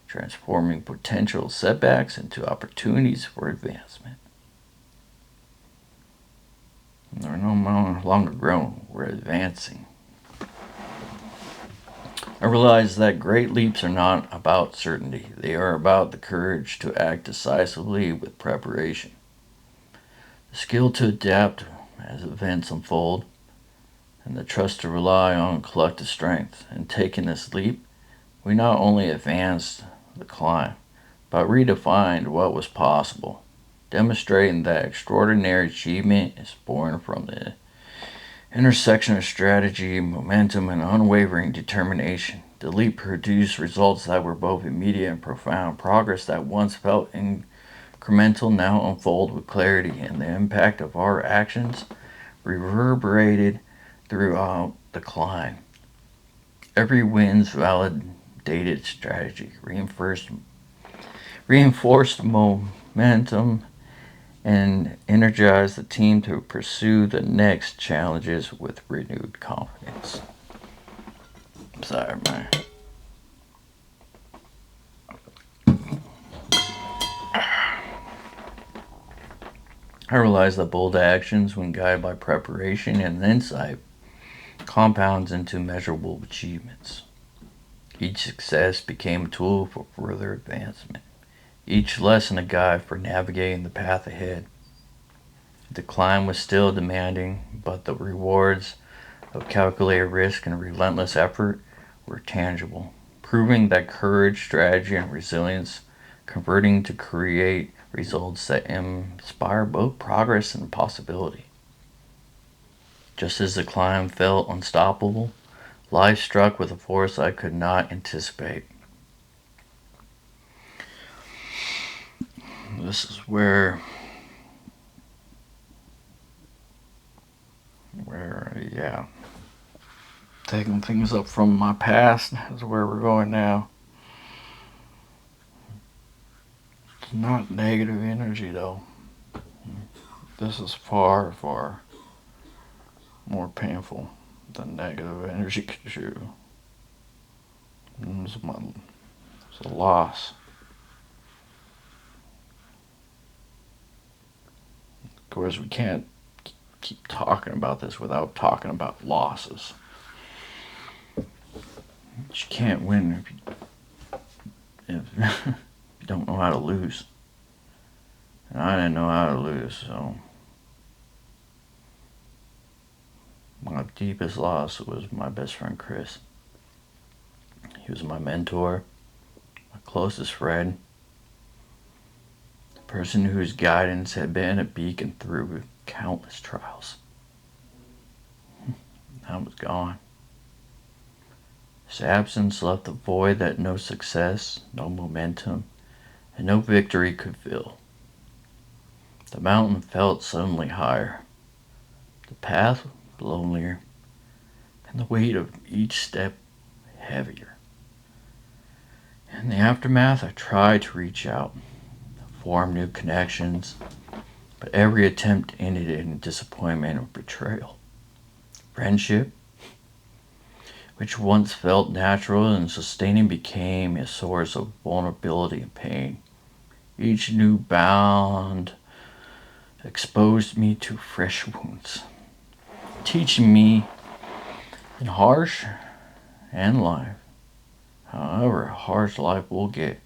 transforming potential setbacks into opportunities for advancement. We're no longer grown, we're advancing. I realized that great leaps are not about certainty, they are about the courage to act decisively with preparation. The skill to adapt as events unfold, and the trust to rely on collective strength. In taking this leap, we not only advanced the climb, but redefined what was possible, demonstrating that extraordinary achievement is born from the intersection of strategy, momentum, and unwavering determination. The leap produced results that were both immediate and profound. Progress that once felt incremental now unfolded with clarity, and the impact of our actions reverberated throughout the climb. Every win's validated strategy, reinforced momentum, and energized the team to pursue the next challenges with renewed confidence. Sorry, man. I realized that bold actions, when guided by preparation and insight, compounds into measurable achievements. Each success became a tool for further advancement, each lesson a guide for navigating the path ahead. The climb was still demanding, but the rewards of calculated risk and relentless effort were tangible, proving that courage, strategy, and resilience converting to create results that inspire both progress and possibility. Just as the climb felt unstoppable, life struck with a force I could not anticipate. This is where taking things up from my past is where we're going now. It's not negative energy though. This is far, far more painful than negative energy could do. It's a loss. Of course, we can't keep talking about this without talking about losses. You can't win if you don't know how to lose. And I didn't know how to lose, so my deepest loss was my best friend Chris. He was my mentor, my closest friend, the person whose guidance had been a beacon through countless trials. I was gone. His absence left a void that no success, no momentum, and no victory could fill. The mountain felt suddenly higher, the path lonelier, and the weight of each step heavier. In the aftermath, I tried to reach out, form new connections, but every attempt ended in disappointment or betrayal. Friendship, which once felt natural and sustaining, became a source of vulnerability and pain. Each new bond exposed me to fresh wounds, teaching me in harsh and life, however harsh life will get,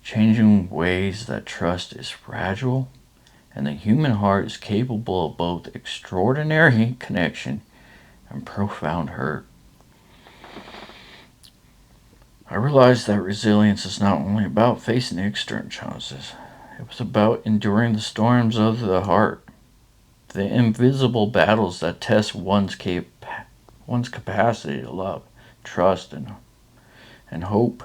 changing ways that trust is fragile and the human heart is capable of both extraordinary connection and profound hurt. I realized that resilience is not only about facing the external challenges, it was about enduring the storms of the heart, the invisible battles that test one's capacity to love, trust, and hope.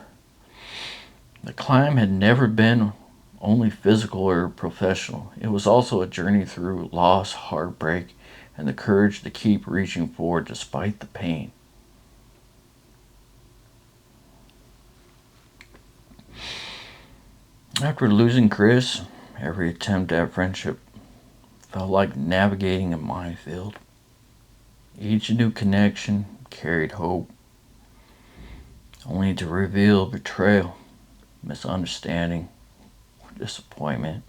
The climb had never been only physical or professional. It was also a journey through loss, heartbreak, and the courage to keep reaching forward despite the pain. After losing Chris, every attempt at friendship felt like navigating a minefield. Each new connection carried hope, only to reveal betrayal, misunderstanding, or disappointment.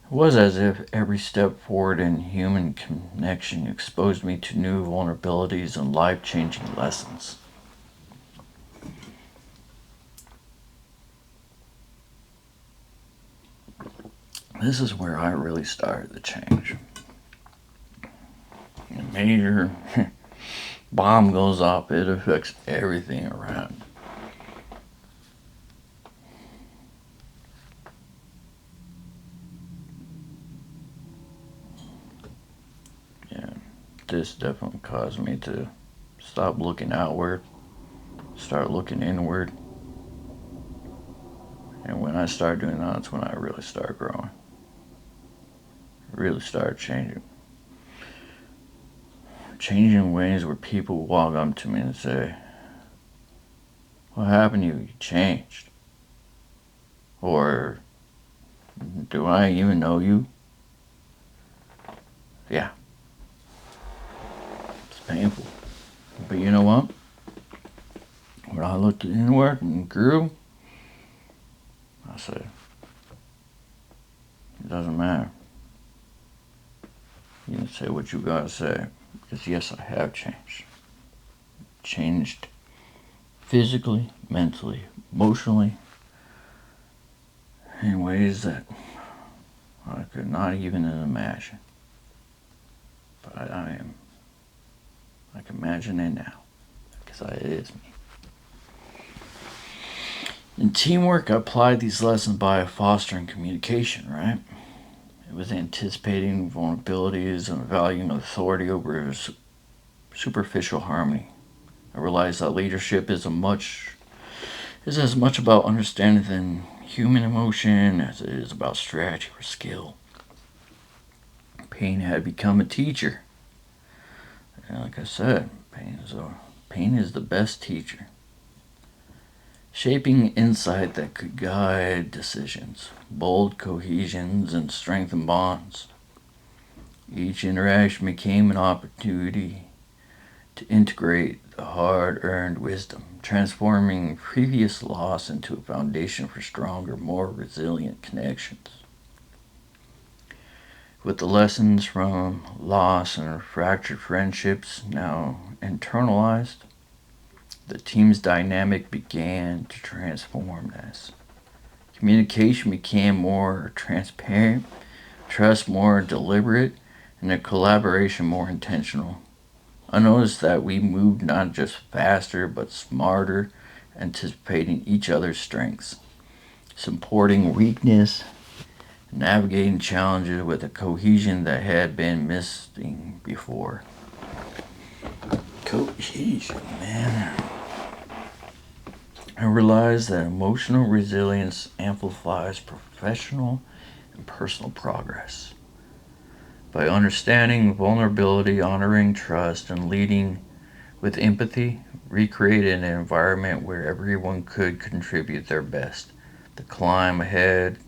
It was as if every step forward in human connection exposed me to new vulnerabilities and life-changing lessons. This is where I really started to change. A major bomb goes off, it affects everything around. Yeah, this definitely caused me to stop looking outward, start looking inward. And when I started doing that, that's when I really started growing. Really started changing. Changing ways where people walk up to me and say, "What happened to you? You changed." Or, "Do I even know you?" Yeah, it's painful. But you know what? When I looked inward and grew, I said, it doesn't matter. You can say what you gotta say. Because yes, I have changed. Changed physically, mentally, emotionally, in ways that I could not even imagine. But I can imagine it now. Because it is me. In teamwork, I applied these lessons by fostering communication, right? It was anticipating vulnerabilities and valuing authority over superficial harmony. I realized that leadership is as much about understanding than human emotion as it is about strategy or skill. Pain had become a teacher. And like I said, pain is the best teacher. Shaping insight that could guide decisions, bold cohesions, and strengthen bonds. Each interaction became an opportunity to integrate the hard-earned wisdom, transforming previous loss into a foundation for stronger, more resilient connections. With the lessons from loss and fractured friendships now internalized, the team's dynamic began to transform as communication became more transparent, trust more deliberate, and the collaboration more intentional. I noticed that we moved not just faster but smarter, anticipating each other's strengths, supporting weakness, navigating challenges with a cohesion that had been missing before. Cohesion, man. I realized that emotional resilience amplifies professional and personal progress. By understanding vulnerability, honoring trust, and leading with empathy, we created an environment where everyone could contribute their best. The climb ahead,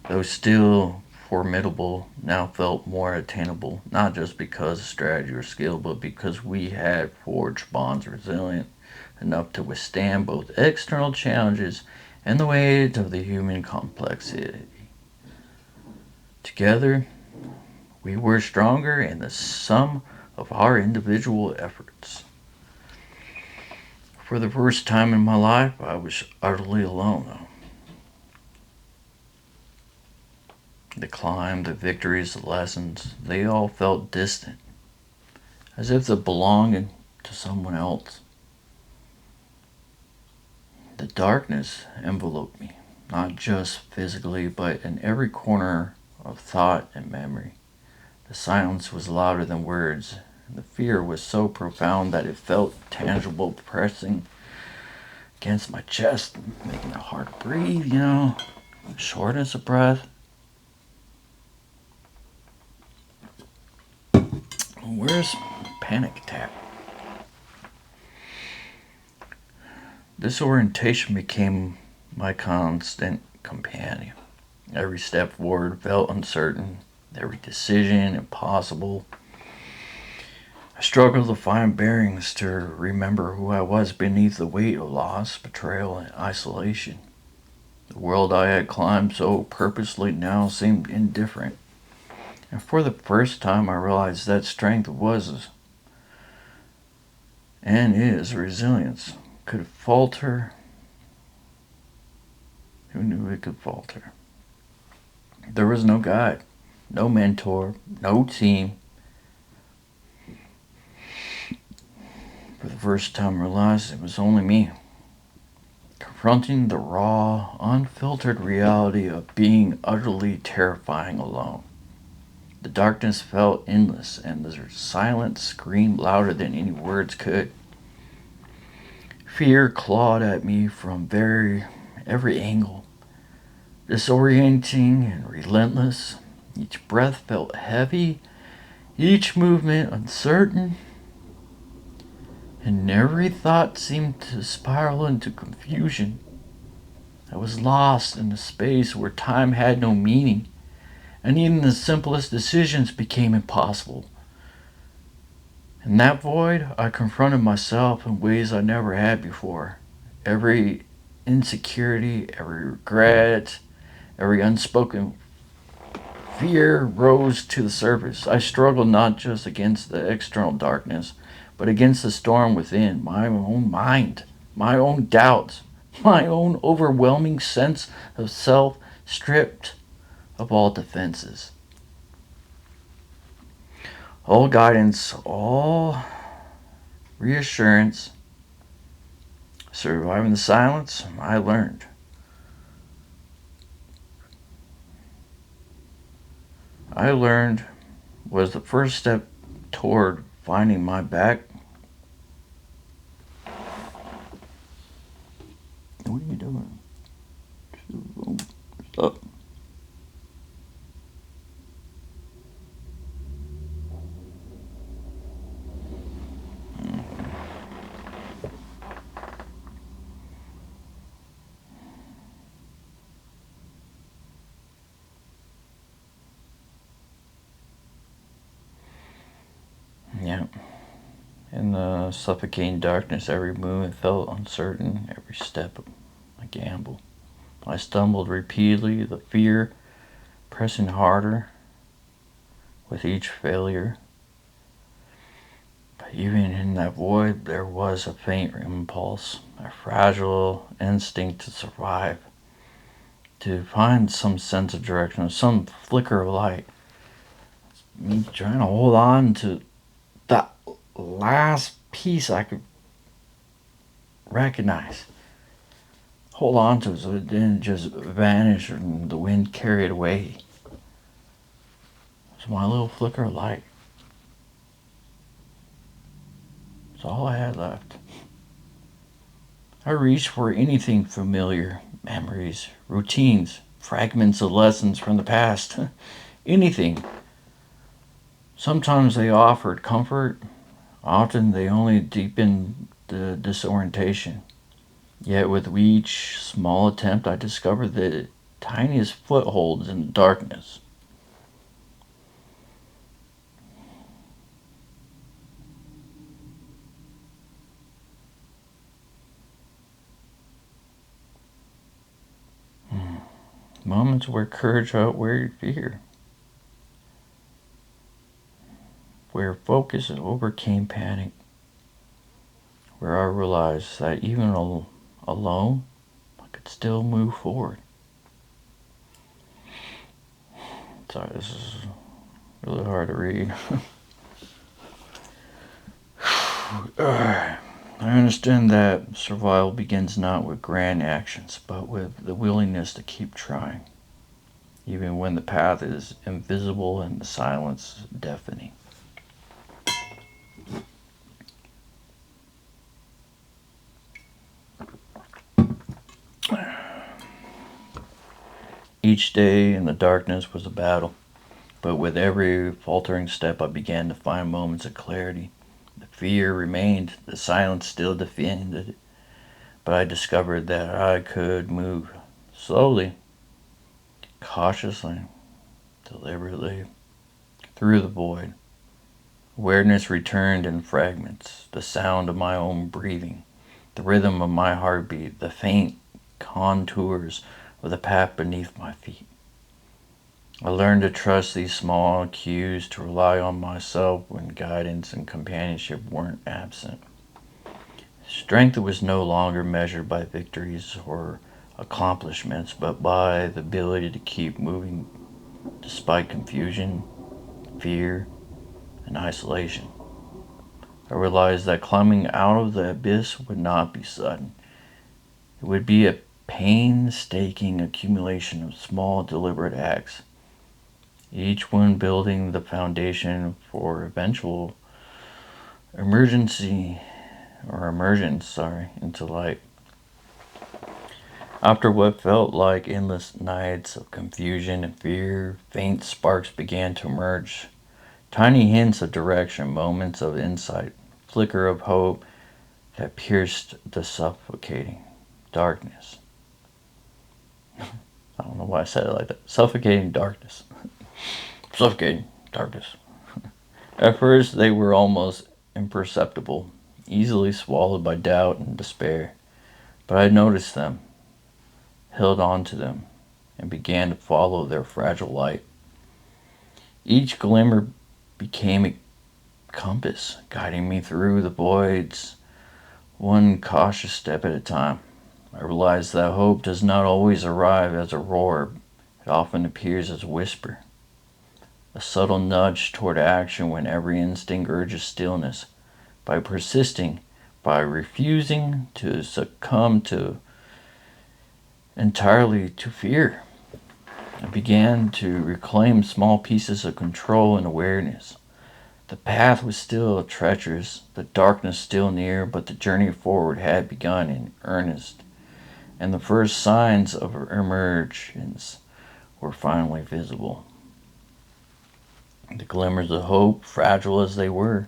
though still formidable, now felt more attainable, not just because of strategy or skill, but because we had forged bonds resilient enough to withstand both external challenges and the weight of the human complexity. Together, we were stronger in the sum of our individual efforts. For the first time in my life, I was utterly alone, though. The climb, the victories, the lessons, they all felt distant, as if they belonged to someone else. The darkness enveloped me, not just physically, but in every corner of thought and memory. The silence was louder than words, and the fear was so profound that it felt tangible, pressing against my chest, making it hard to breathe, shortness of breath. Where's panic attack? Disorientation became my constant companion. Every step forward felt uncertain, every decision impossible. I struggled to find bearings to remember who I was beneath the weight of loss, betrayal, and isolation. The world I had climbed so purposely now seemed indifferent. And for the first time, I realized that strength was and is resilience. Could falter. Who knew it could falter? There was no guide, no mentor, no team. For the first time, I realized it was only me, confronting the raw, unfiltered reality of being utterly terrifying alone. The darkness felt endless, and the silence screamed louder than any words could. Fear clawed at me from every angle, disorienting and relentless. Each breath felt heavy, each movement uncertain, and every thought seemed to spiral into confusion. I was lost in a space where time had no meaning, and even the simplest decisions became impossible. In that void, I confronted myself in ways I never had before. Every insecurity, every regret, every unspoken fear rose to the surface. I struggled not just against the external darkness, but against the storm within, my own mind, my own doubts, my own overwhelming sense of self stripped of all defenses. All guidance, all reassurance, surviving the silence, I learned. I learned was the first step toward finding my back. What are you doing? Stop. Yeah. In the suffocating darkness, every movement felt uncertain, every step a gamble. I stumbled repeatedly, the fear pressing harder with each failure. But even in that void, there was a faint impulse, a fragile instinct to survive, to find some sense of direction, some flicker of light. Me trying to hold on to that last piece I could recognize. Hold on to it so it didn't just vanish and the wind carry it away. It's my little flicker of light. It's all I had left. I reached for anything familiar, memories, routines, fragments of lessons from the past, anything. Sometimes they offered comfort, often they only deepened the disorientation. Yet with each small attempt, I discovered the tiniest footholds in the darkness. Moments where courage outweighed fear, where focus overcame panic, where I realized that even alone, I could still move forward. Sorry, this is really hard to read. I understand that survival begins not with grand actions, but with the willingness to keep trying, even when the path is invisible and the silence deafening. Each day in the darkness was a battle, but with every faltering step I began to find moments of clarity. The fear remained, the silence still defended, but I discovered that I could move slowly, cautiously, deliberately, through the void, Awareness returned in fragments, the sound of my own breathing, the rhythm of my heartbeat, the faint contours of the path beneath my feet. I learned to trust these small cues, to rely on myself when guidance and companionship weren't absent. Strength was no longer measured by victories or accomplishments, but by the ability to keep moving despite confusion, fear, and isolation. I realized that climbing out of the abyss would not be sudden. It would be a painstaking accumulation of small, deliberate acts, each one building the foundation for eventual emergency or emergence, into light. After what felt like endless nights of confusion and fear, faint sparks began to emerge. Tiny hints of direction, moments of insight, flicker of hope that pierced the suffocating darkness. I don't know why I said it like that. Suffocating darkness. Suffocating darkness. At first, they were almost imperceptible, easily swallowed by doubt and despair. But I noticed them, held on to them, and began to follow their fragile light. Each glimmer became a compass, guiding me through the voids, one cautious step at a time. I realized that hope does not always arrive as a roar. It often appears as a whisper, a subtle nudge toward action when every instinct urges stillness. By persisting, by refusing to succumb to entirely to fear, I began to reclaim small pieces of control and awareness. The path was still treacherous, the darkness still near, but the journey forward had begun in earnest, and the first signs of emergence were finally visible. The glimmers of hope, fragile as they were,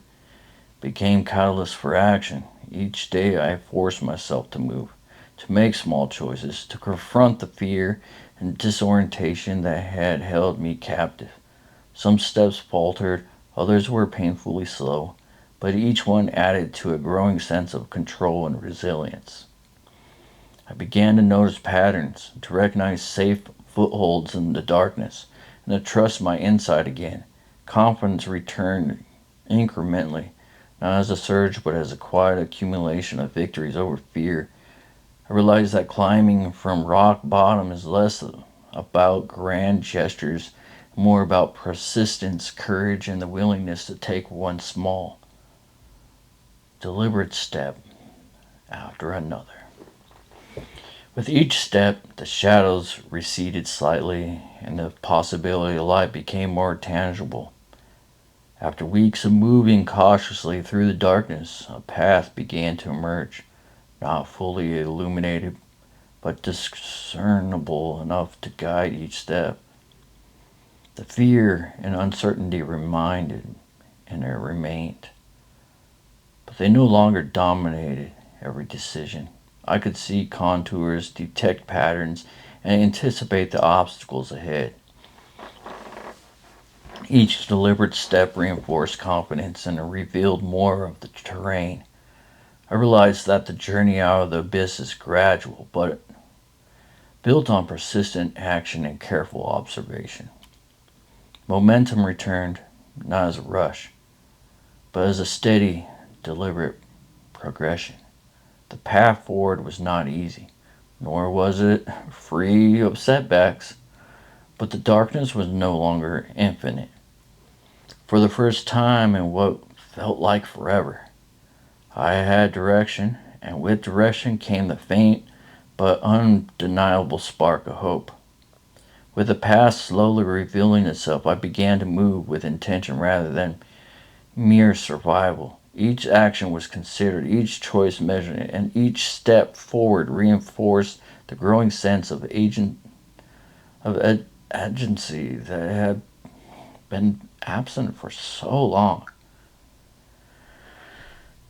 became catalysts for action. Each day I forced myself to move, to make small choices, to confront the fear and disorientation that had held me captive. Some steps faltered, others were painfully slow, but each one added to a growing sense of control and resilience. I began to notice patterns, to recognize safe footholds in the darkness, and to trust my insight again. Confidence returned incrementally, not as a surge, but as a quiet accumulation of victories over fear. I realized that climbing from rock bottom is less about grand gestures, more about persistence, courage, and the willingness to take one small, deliberate step after another. With each step, the shadows receded slightly, and the possibility of light became more tangible. After weeks of moving cautiously through the darkness, a path began to emerge, not fully illuminated, but discernible enough to guide each step. The fear and uncertainty remained, but they no longer dominated every decision. I could see contours, detect patterns, and anticipate the obstacles ahead. Each deliberate step reinforced confidence and revealed more of the terrain. I realized that the journey out of the abyss is gradual, but built on persistent action and careful observation. Momentum returned, not as a rush, but as a steady, deliberate progression. The path forward was not easy, nor was it free of setbacks, but the darkness was no longer infinite. For the first time in what felt like forever, I had direction, and with direction came the faint but undeniable spark of hope. With the past slowly revealing itself, I began to move with intention rather than mere survival. Each action was considered, each choice measured, and each step forward reinforced the growing sense of agency that had been absent for so long.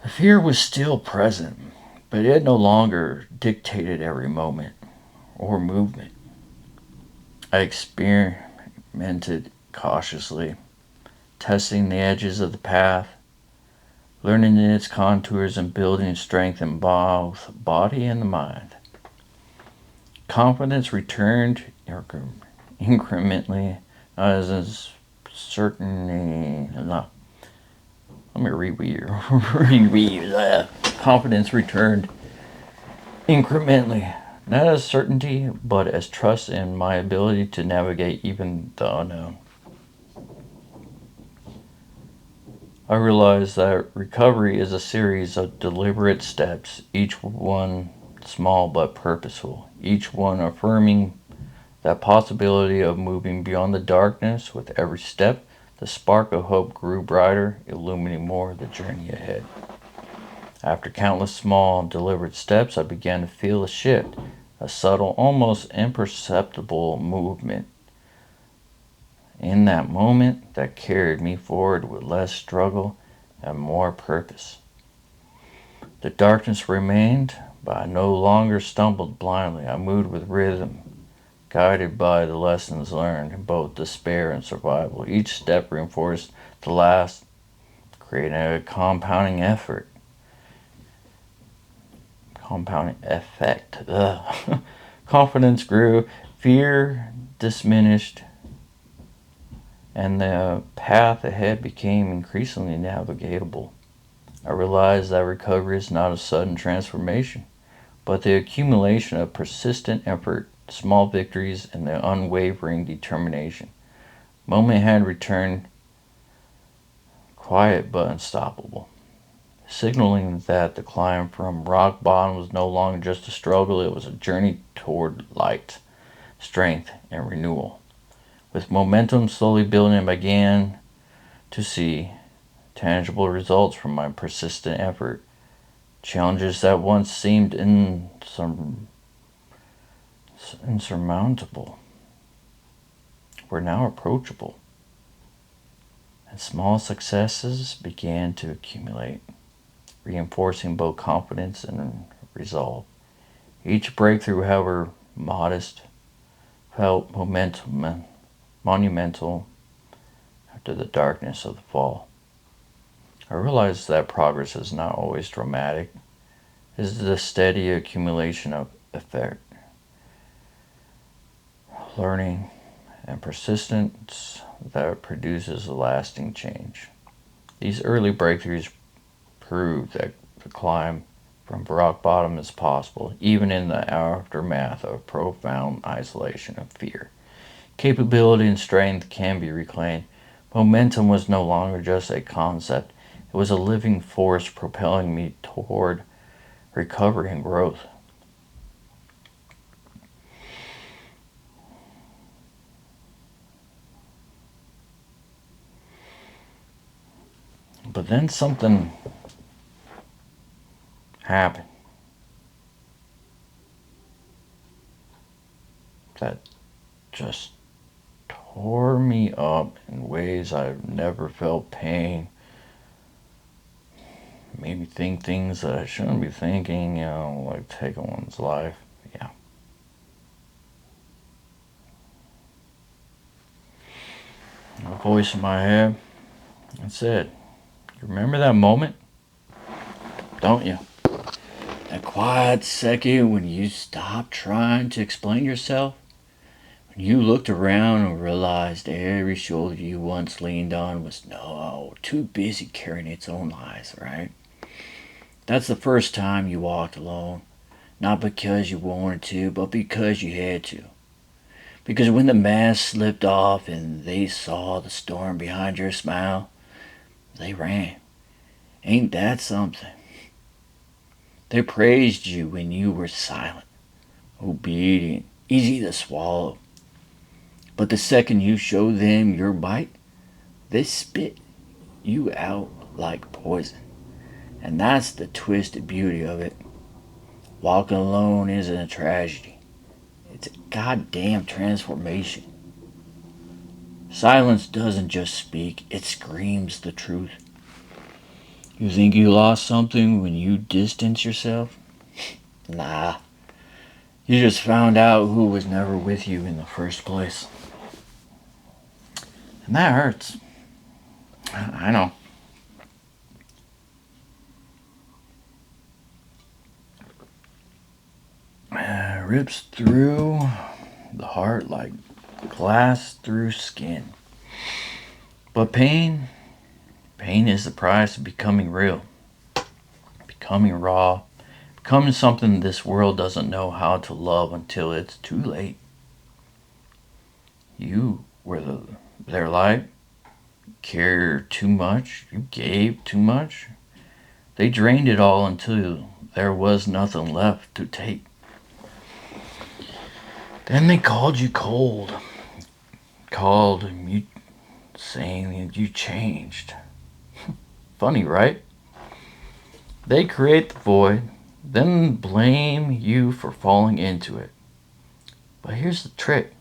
The fear was still present, but it no longer dictated every moment or movement. I experimented cautiously, testing the edges of the path, learning its contours and building strength in both body and the mind. Confidence returned incrementally, as certainly. No, let me reread. Confidence returned incrementally, not as certainty, but as trust in my ability to navigate even the unknown. I realized that recovery is a series of deliberate steps, each one small but purposeful, each one affirming that possibility of moving beyond the darkness. With every step, the spark of hope grew brighter, illumining more of the journey ahead. After countless small, deliberate steps, I began to feel a shift, a subtle, almost imperceptible movement in that moment that carried me forward with less struggle and more purpose. The darkness remained, but I no longer stumbled blindly. I moved with rhythm, guided by the lessons learned in both despair and survival. Each step reinforced the last, creating a compounding effect. Confidence grew, fear diminished, and the path ahead became increasingly navigatable. I realized that recovery is not a sudden transformation, but the accumulation of persistent effort, small victories, and the unwavering determination. Moment had returned, quiet but unstoppable, signaling that the climb from rock bottom was no longer just a struggle, it was a journey toward light, strength, and renewal. With momentum slowly building, I began to see tangible results from my persistent effort. Challenges that once seemed insurmountable were now approachable, and small successes began to accumulate, reinforcing both confidence and resolve. Each breakthrough, however modest, felt monumental after the darkness of the fall. I realized that progress is not always dramatic. It is the steady accumulation of effort, learning, and persistence that produces a lasting change. These early breakthroughs proved that the climb from rock bottom is possible, even in the aftermath of profound isolation and fear. Capability and strength can be reclaimed. Momentum was no longer just a concept, it was a living force propelling me toward recovery and growth. But then something happened that just tore me up in ways I've never felt pain. Made me think things that I shouldn't be thinking, like taking one's life. Yeah. A voice in my head, it said, "You remember that moment? Don't you? That quiet second when you stopped trying to explain yourself? When you looked around and realized every shoulder you once leaned on was too busy carrying its own lies, right? That's the first time you walked alone. Not because you wanted to, but because you had to. Because when the mask slipped off and they saw the storm behind your smile, they ran. Ain't that something? They praised you when you were silent, obedient, easy to swallow. But the second you show them your bite, they spit you out like poison. And that's the twisted beauty of it. Walking alone isn't a tragedy. It's a goddamn transformation. Silence doesn't just speak, it screams the truth. You think you lost something when you distance yourself? Nah. You just found out who was never with you in the first place. And that hurts. I know. Rips through the heart like glass through skin. But pain is the price of becoming real, becoming raw, becoming something this world doesn't know how to love until it's too late. You were their light, cared too much, you gave too much. They drained it all until there was nothing left to take. Then they called you cold, called you saying that you changed. Funny, right? They create the void, then blame you for falling into it. But here's the trick.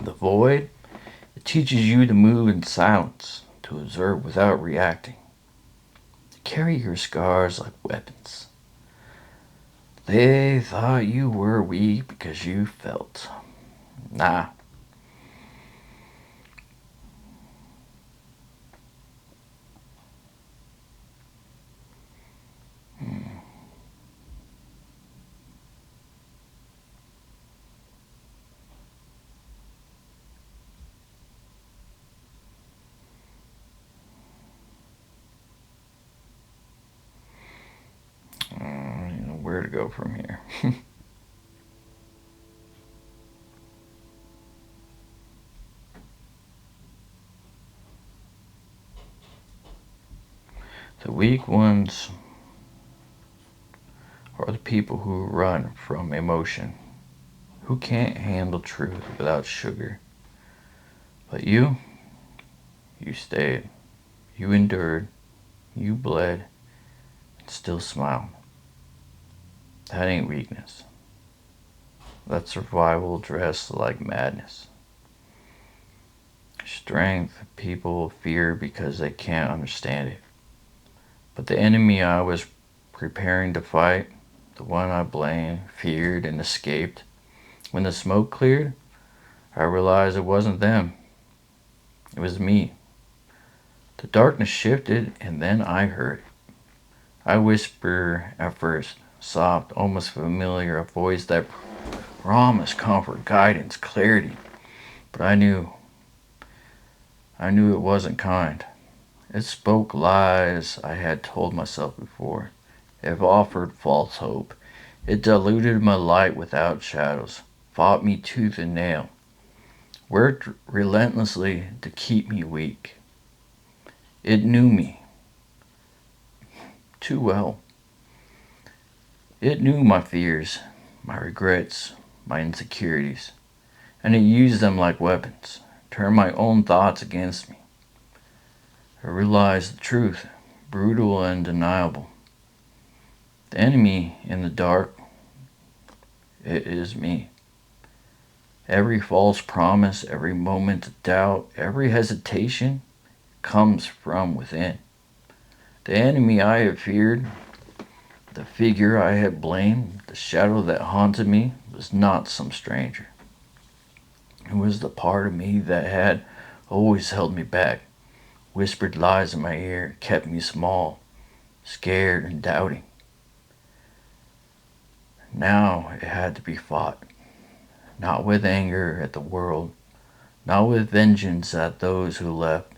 The void, it teaches you to move in silence, to observe without reacting, to carry your scars like weapons. They thought you were weak because you felt. Nah. Where to go from here? The weak ones are the people who run from emotion, who can't handle truth without sugar. But you stayed, you endured, you bled, and still smiled. That ain't weakness. That's survival dressed like madness. Strength people fear because they can't understand it. But the enemy I was preparing to fight, the one I blamed, feared, and escaped, when the smoke cleared, I realized it wasn't them. It was me. The darkness shifted, and then I heard it. I whisper at first, soft, almost familiar, a voice that promised comfort, guidance, clarity. But I knew it wasn't kind. It spoke lies I had told myself before. It offered false hope. It diluted my light without shadows, fought me tooth and nail, worked relentlessly to keep me weak. It knew me too well. It knew my fears, my regrets, my insecurities, and it used them like weapons, turned my own thoughts against me. I realized the truth, brutal and undeniable. The enemy in the dark, it is me. Every false promise, every moment of doubt, every hesitation comes from within. The enemy I had feared, the figure I had blamed, the shadow that haunted me, was not some stranger. It was the part of me that had always held me back, whispered lies in my ear, kept me small, scared and doubting. Now it had to be fought, not with anger at the world, not with vengeance at those who left,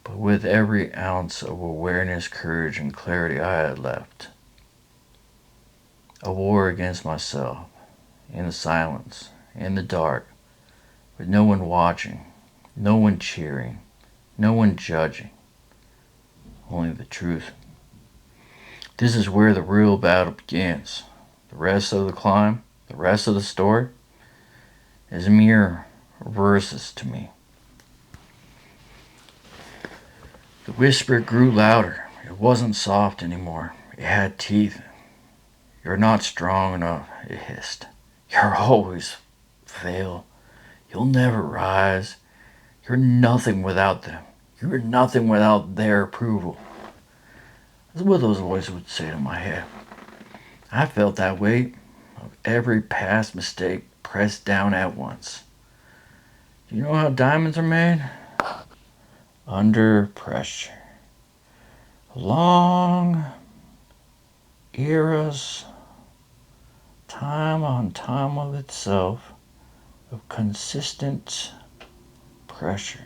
but with every ounce of awareness, courage, and clarity I had left. A war against myself, in the silence, in the dark, with no one watching, no one cheering, no one judging, only the truth. This is where the real battle begins. The rest of the climb, the rest of the story, is mere verses to me. The whisper grew louder. It wasn't soft anymore. It had teeth. You're not strong enough, it hissed. You'll always fail. You'll never rise. You're nothing without them. You're nothing without their approval. That's what those voices would say to my head. I felt that weight of every past mistake pressed down at once. Do you know how diamonds are made? under pressure. Long eras, time on time of itself, of consistent pressure.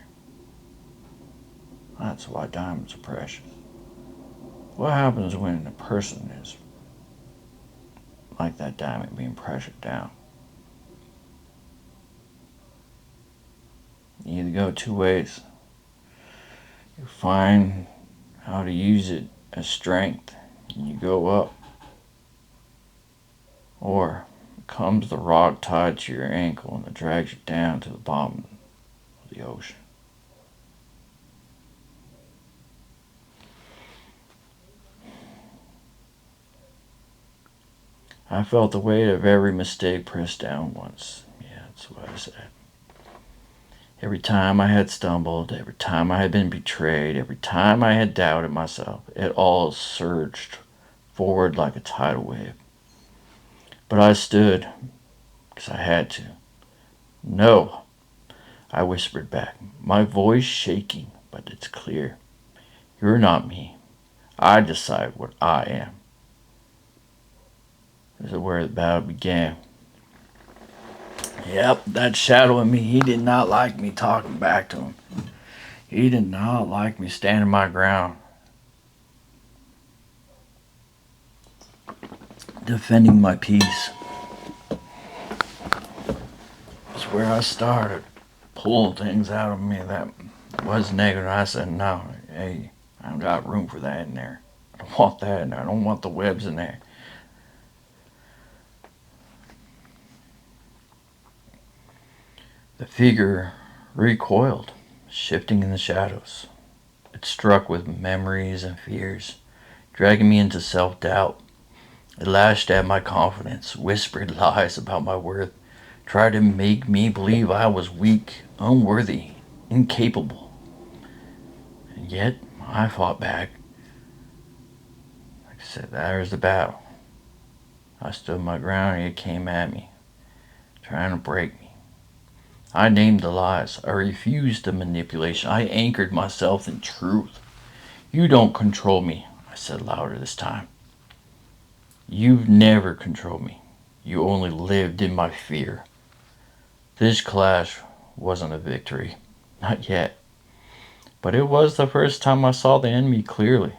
That's why diamonds are precious. What happens when a person is like that diamond being pressured down? You either go two ways. You find how to use it as strength and you go up. Or comes the rock tied to your ankle and it drags you down to the bottom of the ocean. I felt the weight of every mistake pressed down once. Yeah, that's what I said. Every time I had stumbled, every time I had been betrayed, every time I had doubted myself, it all surged forward like a tidal wave. But I stood because I had to. No, I whispered back, my voice shaking, but it's clear. You're not me. I decide what I am. This is where the battle began. Yep, that shadow in me, he did not like me talking back to him. He did not like me standing my ground. Defending my peace. That's where I started. Pulling things out of me that was negative. I said, no, hey, I don't got room for that in there. I don't want that in there. I don't want the webs in there. The figure recoiled, shifting in the shadows. It struck with memories and fears, dragging me into self-doubt. It lashed at my confidence, whispered lies about my worth, tried to make me believe I was weak, unworthy, incapable. And yet, I fought back. Like I said, there's the battle. I stood my ground and it came at me, trying to break me. I named the lies. I refused the manipulation. I anchored myself in truth. You don't control me, I said louder this time. You've never controlled me. You only lived in my fear. This clash wasn't a victory. Not yet. But it was the first time I saw the enemy clearly.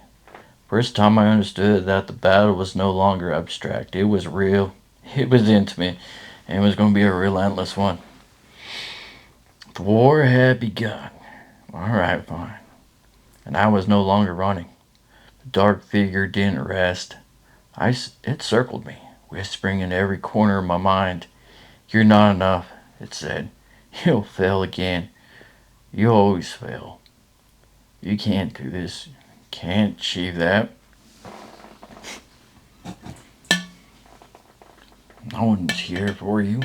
First time I understood that the battle was no longer abstract. It was real. It was intimate. And it was going to be a relentless one. The war had begun. Alright, fine. And I was no longer running. The dark figure didn't rest. It circled me, whispering in every corner of my mind. You're not enough, it said. You'll fail again. You always fail. You can't do this. You can't achieve that. No one's here for you.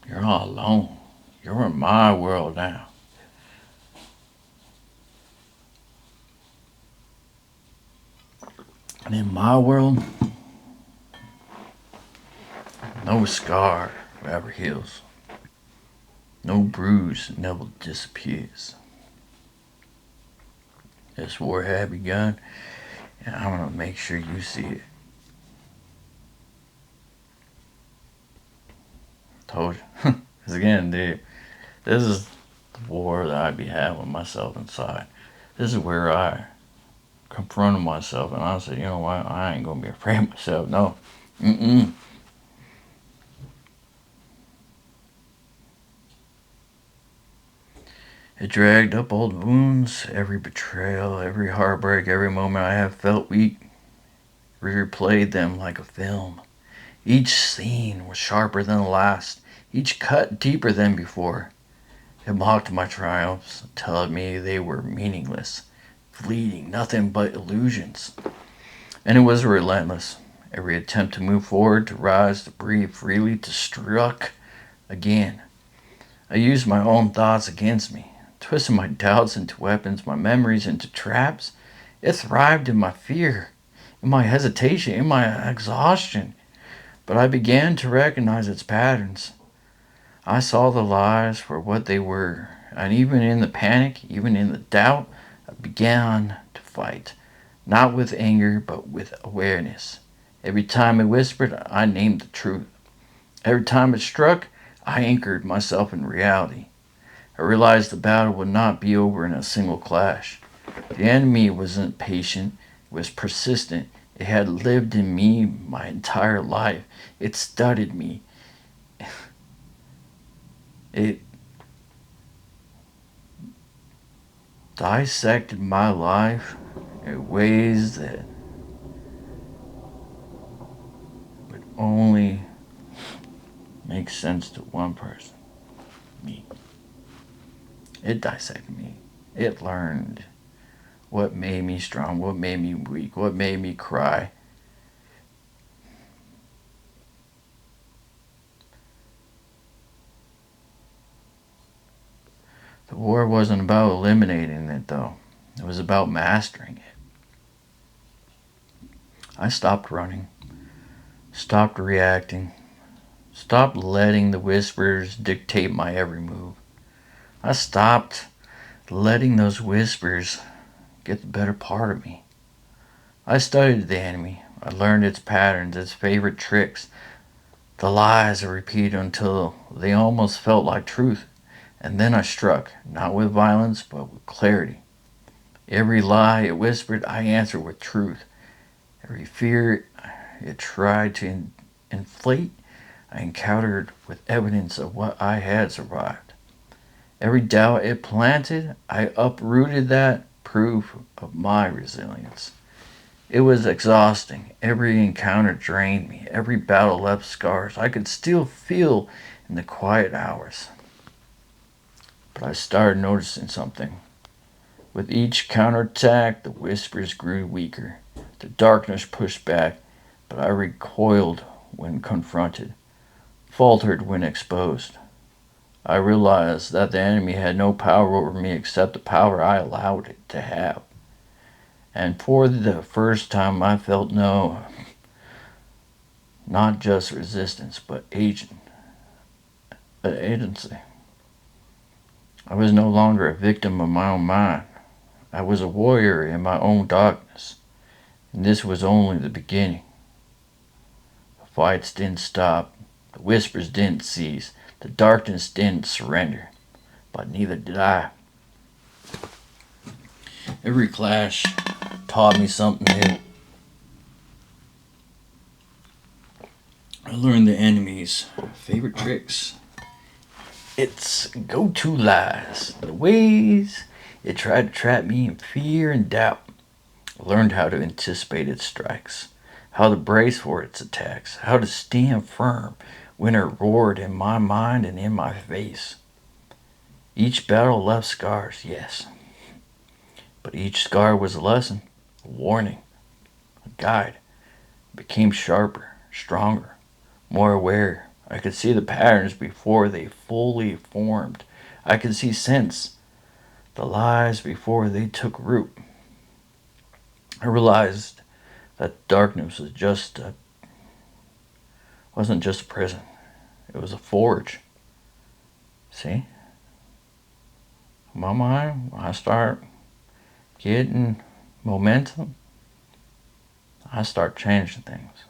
You're all alone. You're in my world now. And in my world, no scar ever heals. No bruise never disappears. This war had begun, and I'm going to make sure you see it. Told you. Because again, dude, this is the war that I be having with myself inside. This is where I confronted myself and I said, you know what, I ain't going to be afraid of myself. No. It dragged up old wounds, every betrayal, every heartbreak, every moment I have felt weak. Replayed them like a film. Each scene was sharper than the last, each cut deeper than before. It mocked my triumphs, telling me they were meaningless, fleeting, nothing but illusions. And it was relentless. Every attempt to move forward, to rise, to breathe freely, to struck again. I used my own thoughts against me, twisted my doubts into weapons, my memories into traps. It thrived in my fear, in my hesitation, in my exhaustion. But I began to recognize its patterns. I saw the lies for what they were, and even in the panic, even in the doubt, I began to fight. Not with anger, but with awareness. Every time it whispered, I named the truth. Every time it struck, I anchored myself in reality. I realized the battle would not be over in a single clash. The enemy wasn't patient, it was persistent. It had lived in me my entire life. It studied me. It dissected my life in ways that would only make sense to one person, me. It dissected me. It learned what made me strong, what made me weak, what made me cry. The war wasn't about eliminating it, though. It was about mastering it. I stopped running, stopped reacting, stopped letting the whispers dictate my every move. I stopped letting those whispers get the better part of me. I studied the enemy. I learned its patterns, its favorite tricks, the lies I repeated until they almost felt like truth. And then I struck, not with violence, but with clarity. Every lie it whispered, I answered with truth. Every fear it tried to inflate, I encountered with evidence of what I had survived. Every doubt it planted, I uprooted that proof of my resilience. It was exhausting. Every encounter drained me. Every battle left scars I could still feel in the quiet hours. But I started noticing something. With each counterattack, the whispers grew weaker. The darkness pushed back, but I recoiled when confronted, faltered when exposed. I realized that the enemy had no power over me except the power I allowed it to have. And for the first time, I felt not just resistance, but agency. I was no longer a victim of my own mind. I was a warrior in my own darkness. And this was only the beginning. The fights didn't stop. The whispers didn't cease. The darkness didn't surrender. But neither did I. Every clash taught me something new. I learned the enemy's favorite tricks. Its go-to lies. The ways it tried to trap me in fear and doubt. I learned how to anticipate its strikes, how to brace for its attacks, how to stand firm when it roared in my mind and in my face. Each battle left scars, yes, but each scar was a lesson, a warning, a guide. I became sharper, stronger, more aware. I could see the patterns before they fully formed. I could see sense, the lies before they took root. I realized that darkness wasn't just a prison. It was a forge. See? My mind, when I start getting momentum, I start changing things.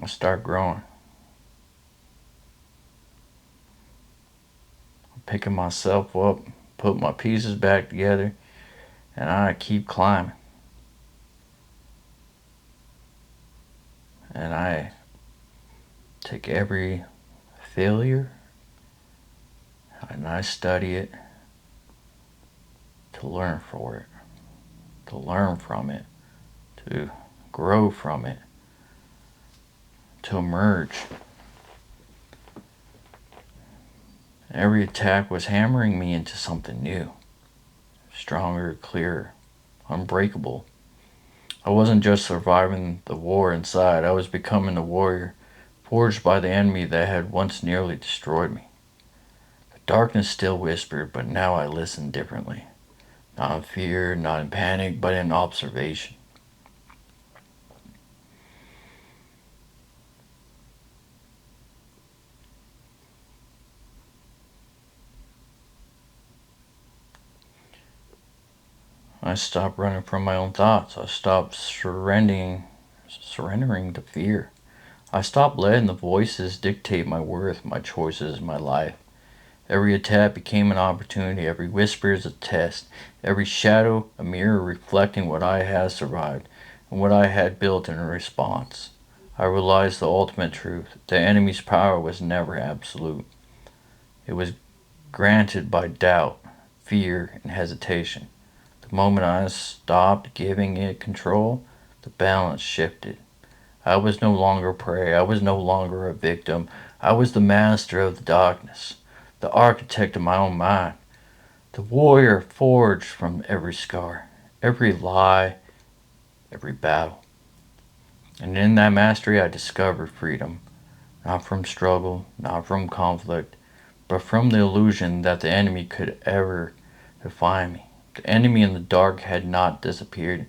I start growing. I'm picking myself up, put my pieces back together, and I keep climbing. And I take every failure and I study it to learn for it, to learn from it, to grow from it, to emerge. Every attack was hammering me into something new, stronger, clearer, unbreakable. I wasn't just surviving the war inside, I was becoming the warrior, forged by the enemy that had once nearly destroyed me. The darkness still whispered, but now I listened differently. Not in fear, not in panic, but in observation. I stopped running from my own thoughts. I stopped surrendering to fear. I stopped letting the voices dictate my worth, my choices, my life. Every attack became an opportunity. Every whisper is a test. Every shadow a mirror reflecting what I had survived and what I had built in response. I realized the ultimate truth. The enemy's power was never absolute. It was granted by doubt, fear, and hesitation. The moment I stopped giving it control, the balance shifted. I was no longer prey. I was no longer a victim. I was the master of the darkness, the architect of my own mind, the warrior forged from every scar, every lie, every battle. And in that mastery, I discovered freedom, not from struggle, not from conflict, but from the illusion that the enemy could ever define me. The enemy in the dark had not disappeared.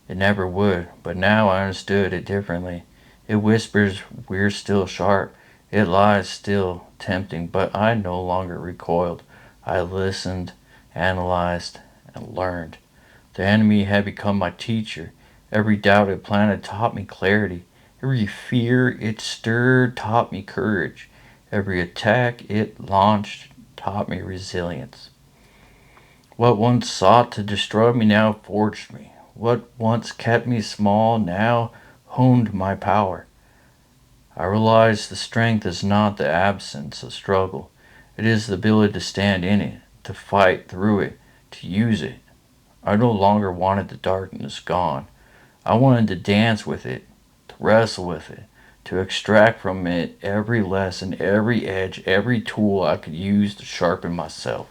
It never would, but now I understood it differently. It whispers, "We're still sharp." It lies, still tempting, but I no longer recoiled. I listened, analyzed, and learned. The enemy had become my teacher. Every doubt it planted taught me clarity. Every fear it stirred taught me courage. Every attack it launched taught me resilience. What once sought to destroy me now forged me. What once kept me small now honed my power. I realized the strength is not the absence of struggle. It is the ability to stand in it, to fight through it, to use it. I no longer wanted the darkness gone. I wanted to dance with it, to wrestle with it, to extract from it every lesson, every edge, every tool I could use to sharpen myself.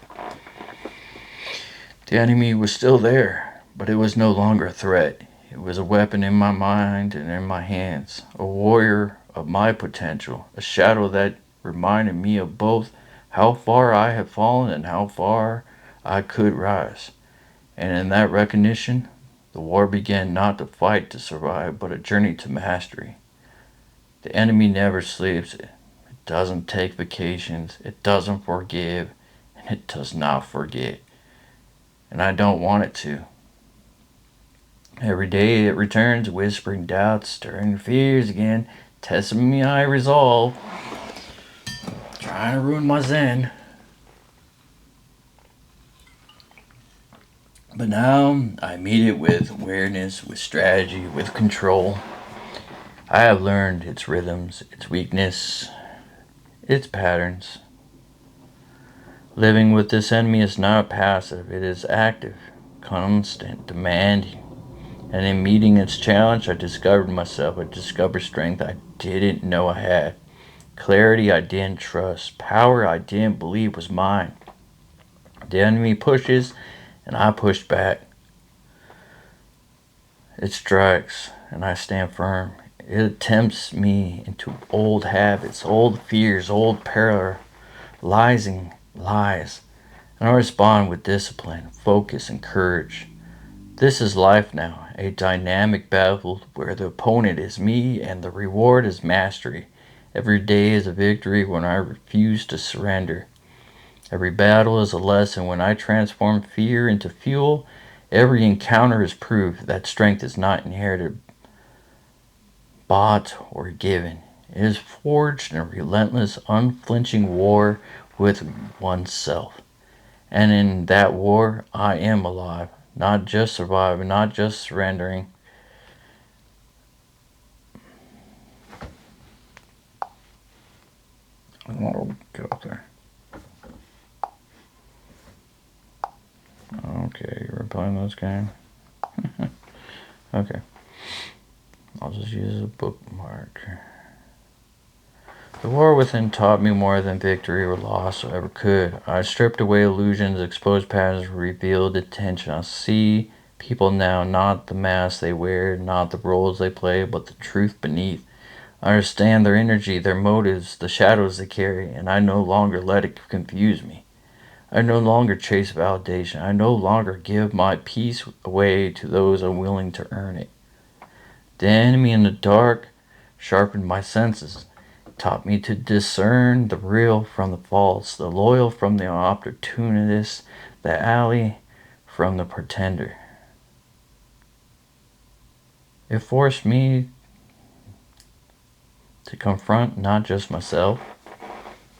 The enemy was still there, but it was no longer a threat. It was a weapon in my mind and in my hands, a warrior of my potential, a shadow that reminded me of both how far I had fallen and how far I could rise. And in that recognition, the war began not to fight to survive, but a journey to mastery. The enemy never sleeps. It doesn't take vacations. It doesn't forgive. And it does not forget. And I don't want it to. Every day it returns, whispering doubts, stirring fears again, testing my resolve, trying to ruin my zen. But now I meet it with awareness, with strategy, with control. I have learned its rhythms, its weakness, its patterns. Living with this enemy is not passive, it is active, constant, demanding. And in meeting its challenge, I discovered myself. I discovered strength I didn't know I had. Clarity I didn't trust. Power I didn't believe was mine. The enemy pushes, and I push back. It strikes, and I stand firm. It tempts me into old habits, old fears, old paralyzing lies. And I respond with discipline, focus, and courage. This is life now, a dynamic battle where the opponent is me and the reward is mastery. Every day is a victory when I refuse to surrender. Every battle is a lesson when I transform fear into fuel. Every encounter is proof that strength is not inherited, bought, or given. It is forged in a relentless, unflinching war with oneself. And in that war, I am alive. Not just surviving, not just surrendering. I don't want to go up there. Okay, you're playing this game? Okay. I'll just use a bookmark. The war within taught me more than victory or loss ever could. I stripped away illusions, exposed patterns, revealed intention. I see people now, not the masks they wear, not the roles they play, but the truth beneath. I understand their energy, their motives, the shadows they carry, and I no longer let it confuse me. I no longer chase validation. I no longer give my peace away to those unwilling to earn it. The enemy in the dark sharpened my senses, taught me to discern the real from the false, the loyal from the opportunist, the ally from the pretender. It forced me to confront not just myself,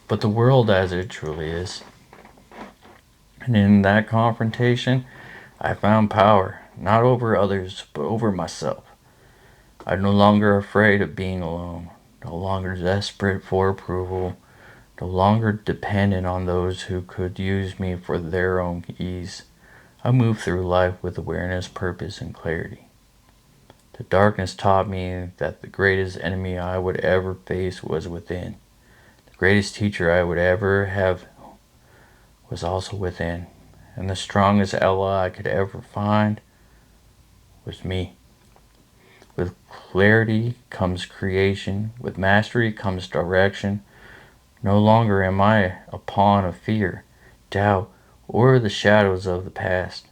but the world as it truly is. And in that confrontation, I found power, not over others, but over myself. I'm no longer afraid of being alone, no longer desperate for approval, no longer dependent on those who could use me for their own ease. I move through life with awareness, purpose, and clarity. The darkness taught me that the greatest enemy I would ever face was within. The greatest teacher I would ever have was also within. And the strongest ally I could ever find was me. With clarity comes creation. With mastery comes direction. No longer am I a pawn of fear, doubt, or the shadows of the past.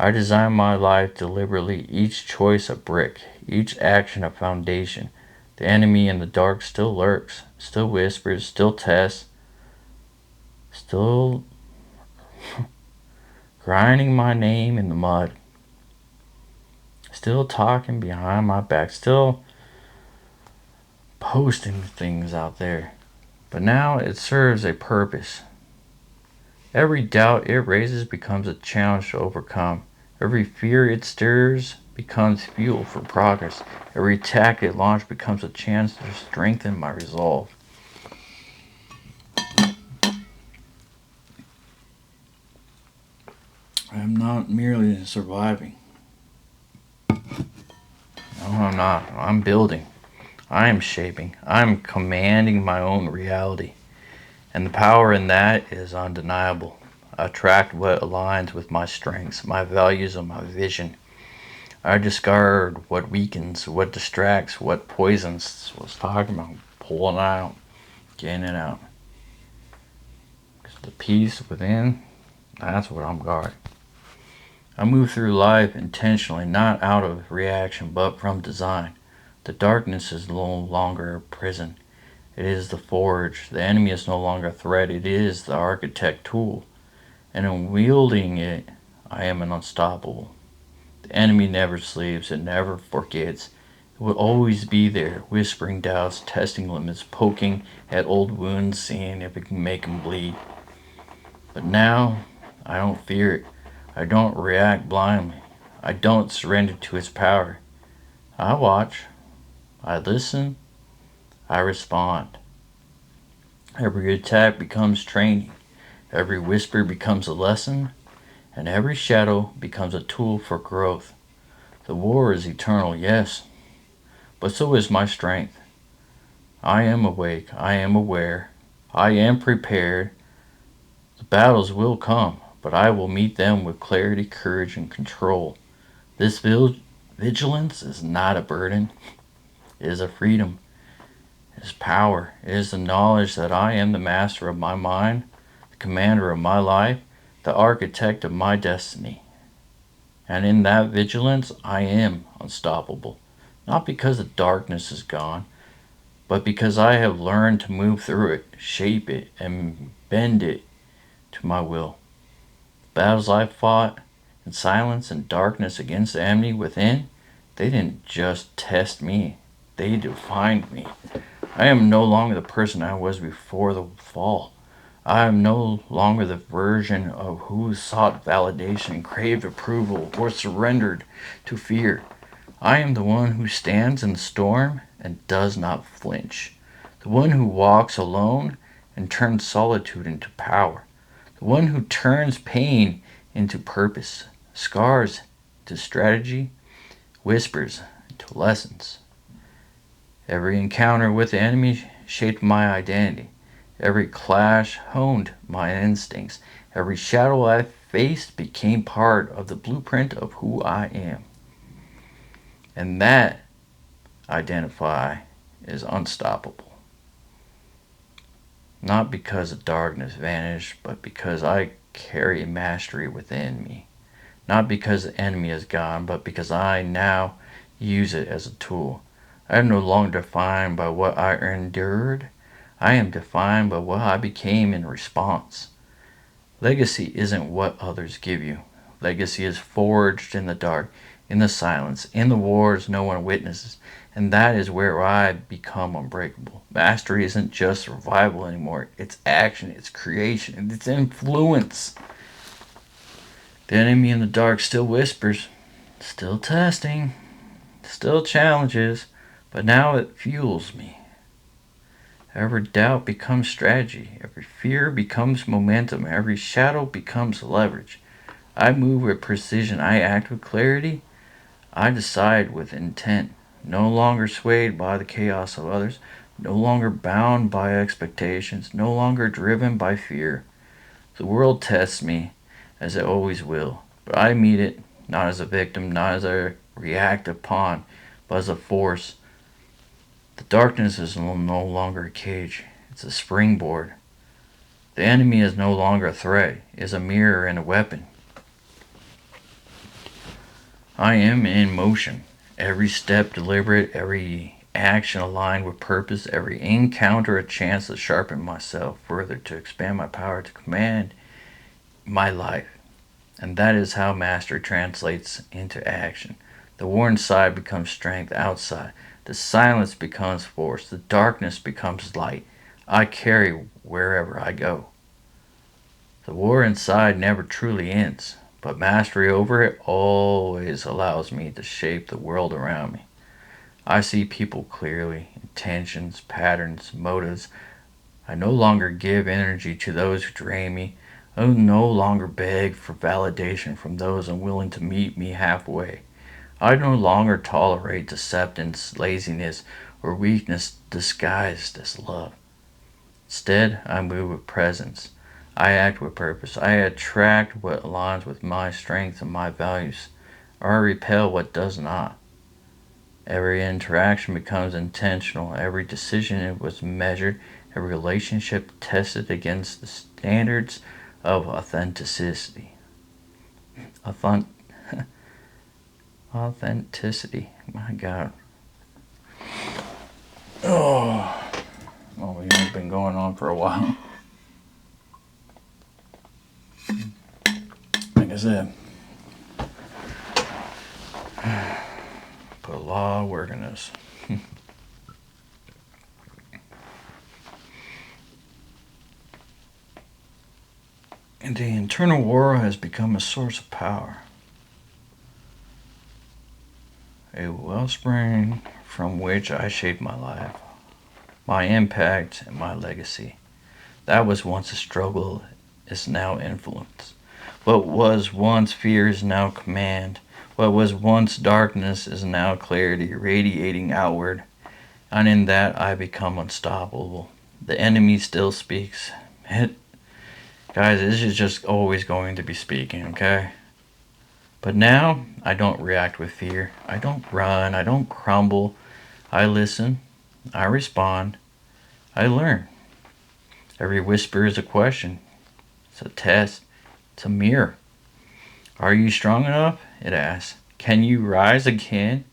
I design my life deliberately, each choice a brick, each action a foundation. The enemy in the dark still lurks, still whispers, still tests, still grinding my name in the mud, still talking behind my back, still posting things out there. But now it serves a purpose. Every doubt it raises becomes a challenge to overcome. Every fear it stirs becomes fuel for progress. Every attack it launches becomes a chance to strengthen my resolve. I am not merely surviving. No, I'm not. I'm building. I am shaping. I am commanding my own reality. And the power in that is undeniable. I attract what aligns with my strengths, my values, and my vision. I discard what weakens, what distracts, what poisons. I was talking about pulling it out, getting it out. 'Cause the peace within, that's what I'm guarding. I move through life intentionally, not out of reaction, but from design. The darkness is no longer a prison. It is the forge. The enemy is no longer a threat. It is the architect tool. And in wielding it, I am an unstoppable. The enemy never sleeps. It never forgets. It will always be there, whispering doubts, testing limits, poking at old wounds, seeing if it can make them bleed. But now, I don't fear it. I don't react blindly. I don't surrender to its power. I watch. I listen. I respond. Every attack becomes training. Every whisper becomes a lesson. And every shadow becomes a tool for growth. The war is eternal, yes, but so is my strength. I am awake. I am aware. I am prepared. The battles will come, but I will meet them with clarity, courage, and control. This vigilance is not a burden. It is a freedom. It is power. It is the knowledge that I am the master of my mind, the commander of my life, the architect of my destiny. And in that vigilance, I am unstoppable. Not because the darkness is gone, but because I have learned to move through it, shape it, and bend it to my will. The battles I fought in silence and darkness against the enemy within, they didn't just test me, they defined me. I am no longer the person I was before the fall. I am no longer the version of who sought validation, craved approval, or surrendered to fear. I am the one who stands in the storm and does not flinch. The one who walks alone and turns solitude into power. The one who turns pain into purpose, scars into strategy, whispers into lessons. Every encounter with the enemy shaped my identity. Every clash honed my instincts. Every shadow I faced became part of the blueprint of who I am. And that identify is unstoppable. Not because the darkness vanished, but because I carry mastery within me. Not because the enemy is gone, but because I now use it as a tool. I am no longer defined by what I endured. I am defined by what I became in response. Legacy isn't what others give you. Legacy is forged in the dark, in the silence, in the wars no one witnesses. And that is where I become unbreakable. Mastery isn't just survival anymore. It's action, it's creation, and it's influence. The enemy in the dark still whispers, still testing, still challenges, but now it fuels me. Every doubt becomes strategy. Every fear becomes momentum. Every shadow becomes leverage. I move with precision. I act with clarity. I decide with intent. No longer swayed by the chaos of others. No longer bound by expectations. No longer driven by fear. The world tests me, as it always will. But I meet it not as a victim, not as a reactive pawn, but as a force. The darkness is no longer a cage, it's a springboard. The enemy is no longer a threat, it's a mirror and a weapon. I am in motion. Every step deliberate, every action aligned with purpose, every encounter a chance to sharpen myself further, to expand my power, to command my life. And that is how mastery translates into action. The war inside becomes strength outside. The silence becomes force. The darkness becomes light. I carry wherever I go. The war inside never truly ends, but mastery over it always allows me to shape the world around me. I see people clearly, intentions, patterns, motives. I no longer give energy to those who drain me. I no longer beg for validation from those unwilling to meet me halfway. I no longer tolerate deception, laziness, or weakness disguised as love. Instead, I move with presence. I act with purpose. I attract what aligns with my strengths and my values, or I repel what does not. Every interaction becomes intentional. Every decision was measured. Every relationship tested against the standards of authenticity. Authenticity. My God. Oh, well, we've been going on for a while. Like I said, put a lot of work in this. And the internal war has become a source of power, a wellspring from which I shape my life, my impact, and my legacy. That was once a struggle, is now influence. What was once fear is now command. What was once darkness is now clarity, radiating outward. And in that I become unstoppable. The enemy still speaks. Guys, this is just always going to be speaking, okay? But now, I don't react with fear. I don't run. I don't crumble. I listen. I respond. I learn. Every whisper is a question. It's a test. It's a mirror. Are you strong enough? It asks. Can you rise again?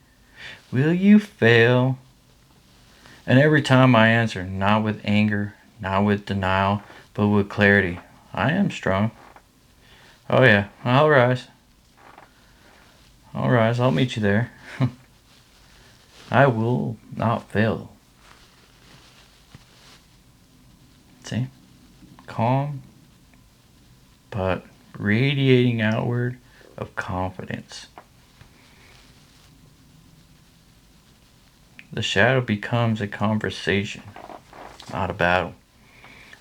Will you fail? And every time I answer, not with anger, not with denial, but with clarity. I am strong. Oh yeah, I'll rise. I'll rise. I'll meet you there. I will not fail. See? Calm, but radiating outward of confidence. The shadow becomes a conversation, not a battle.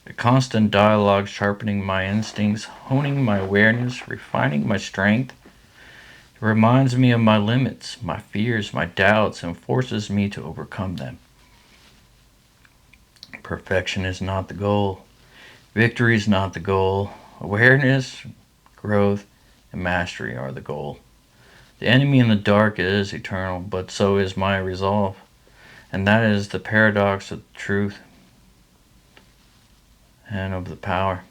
A constant dialogue sharpening my instincts, honing my awareness, refining my strength. It reminds me of my limits, my fears, my doubts, and forces me to overcome them. Perfection is not the goal. Victory is not the goal. Awareness, growth, and mastery are the goal. The enemy in the dark is eternal, but so is my resolve. And that is the paradox of truth and of the power.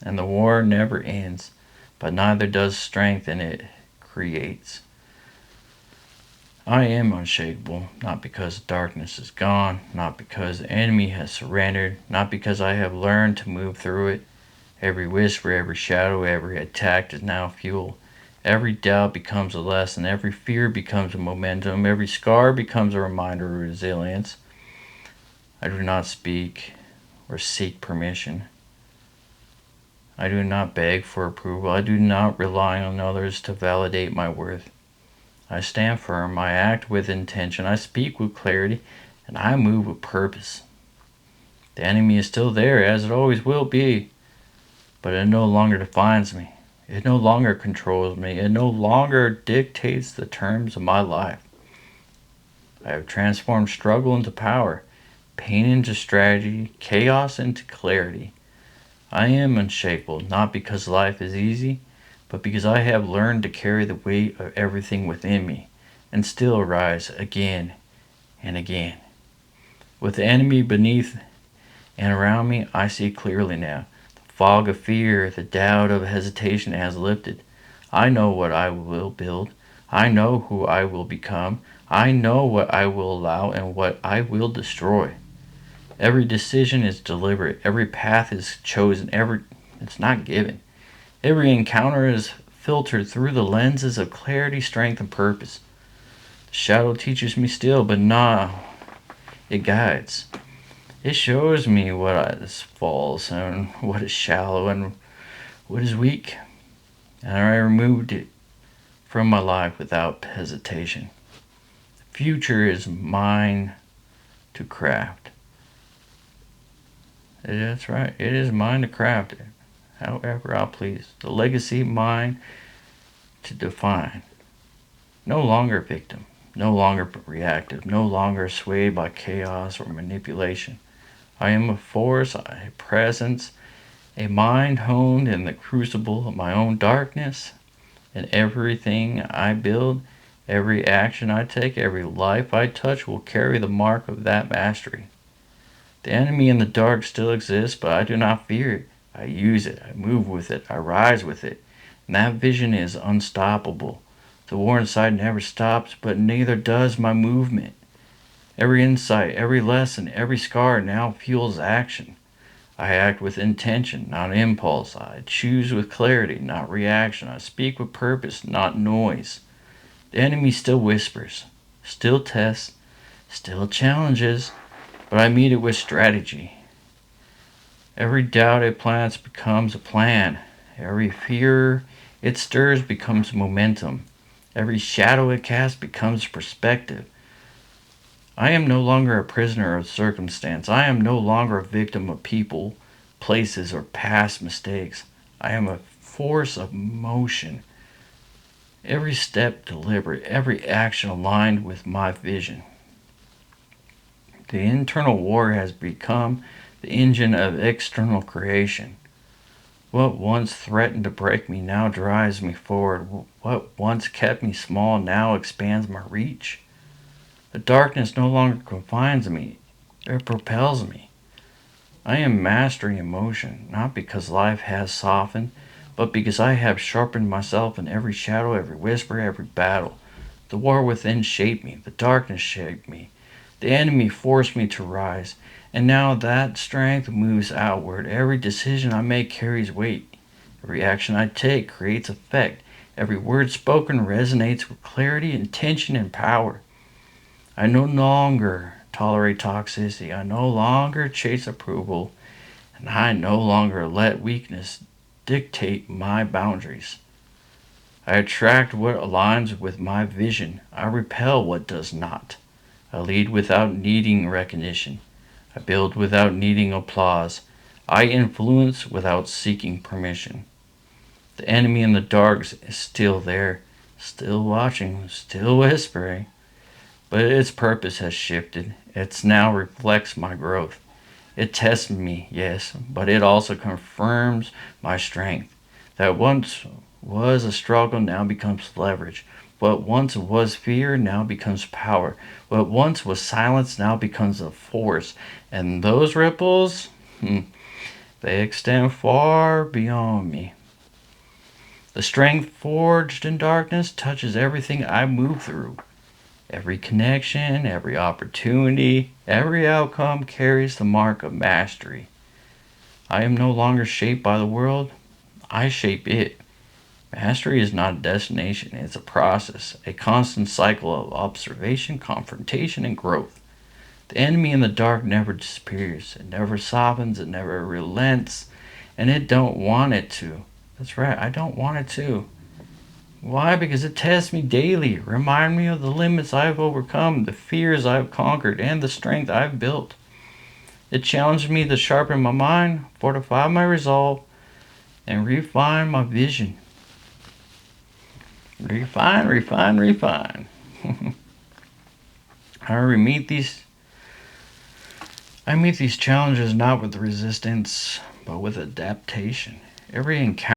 And the war never ends, but neither does strength, and it creates. I am unshakable, not because darkness is gone, not because the enemy has surrendered, not because I have learned to move through it. Every whisper, every shadow, every attack is now fuel. Every doubt becomes a lesson. Every fear becomes a momentum. Every scar becomes a reminder of resilience. I do not speak or seek permission. I do not beg for approval. I do not rely on others to validate my worth. I stand firm. I act with intention. I speak with clarity. And I move with purpose. The enemy is still there, as it always will be. But it no longer defines me. It no longer controls me. It no longer dictates the terms of my life. I have transformed struggle into power, pain into strategy, chaos into clarity. I am unshakable, not because life is easy, but because I have learned to carry the weight of everything within me and still rise again and again. With the enemy beneath and around me, I see clearly now. The fog of fear, the doubt of hesitation has lifted. I know what I will build. I know who I will become. I know what I will allow and what I will destroy. Every decision is deliberate. Every path is chosen. It's not given. Every encounter is filtered through the lenses of clarity, strength, and purpose. The shadow teaches me still, but it guides. It shows me what is false and what is shallow and what is weak. And I removed it from my life without hesitation. The future is mine to craft. That's right. It is mine to craft it, however I please. The legacy mine to define. No longer victim. No longer reactive. No longer swayed by chaos or manipulation. I am a force, a presence, a mind honed in the crucible of my own darkness. And everything I build, every action I take, every life I touch will carry the mark of that mastery. The enemy in the dark still exists, but I do not fear it. I use it, I move with it, I rise with it. And that vision is unstoppable. The war inside never stops, but neither does my movement. Every insight, every lesson, every scar now fuels action. I act with intention, not impulse. I choose with clarity, not reaction. I speak with purpose, not noise. The enemy still whispers, still tests, still challenges, but I meet it with strategy. Every doubt it plants becomes a plan. Every fear it stirs becomes momentum. Every shadow it casts becomes perspective. I am no longer a prisoner of circumstance. I am no longer a victim of people, places, or past mistakes. I am a force of motion. Every step deliberate, every action aligned with my vision. The internal war has become the engine of external creation. What once threatened to break me now drives me forward. What once kept me small now expands my reach. The darkness no longer confines me, it propels me. I am mastering emotion, not because life has softened, but because I have sharpened myself in every shadow, every whisper, every battle. The war within shaped me, the darkness shaped me. The enemy forced me to rise, and now that strength moves outward. Every decision I make carries weight. Every action I take creates effect. Every word spoken resonates with clarity, intention, and power. I no longer tolerate toxicity. I no longer chase approval. And I no longer let weakness dictate my boundaries. I attract what aligns with my vision. I repel what does not. I lead without needing recognition. I build without needing applause. I influence without seeking permission. The enemy in the dark is still there, still watching, still whispering. But its purpose has shifted. It now reflects my growth. It tests me, yes, but it also confirms my strength. That once was a struggle now becomes leverage. What once was fear now becomes power. What once was silence now becomes a force. And those ripples, they extend far beyond me. The strength forged in darkness touches everything I move through. Every connection, every opportunity, every outcome carries the mark of mastery. I am no longer shaped by the world. I shape it. Mastery is not a destination, it's a process, a constant cycle of observation, confrontation, and growth. The enemy in the dark never disappears. It never softens, it never relents, and it don't want it to. That's right, I don't want it to. Why? Because it tests me daily, remind me of the limits I've overcome, the fears I've conquered, and the strength I've built. It challenges me to sharpen my mind, fortify my resolve, and refine my vision. Refine, refine, refine. I meet these challenges not with resistance, but with adaptation. Every encounter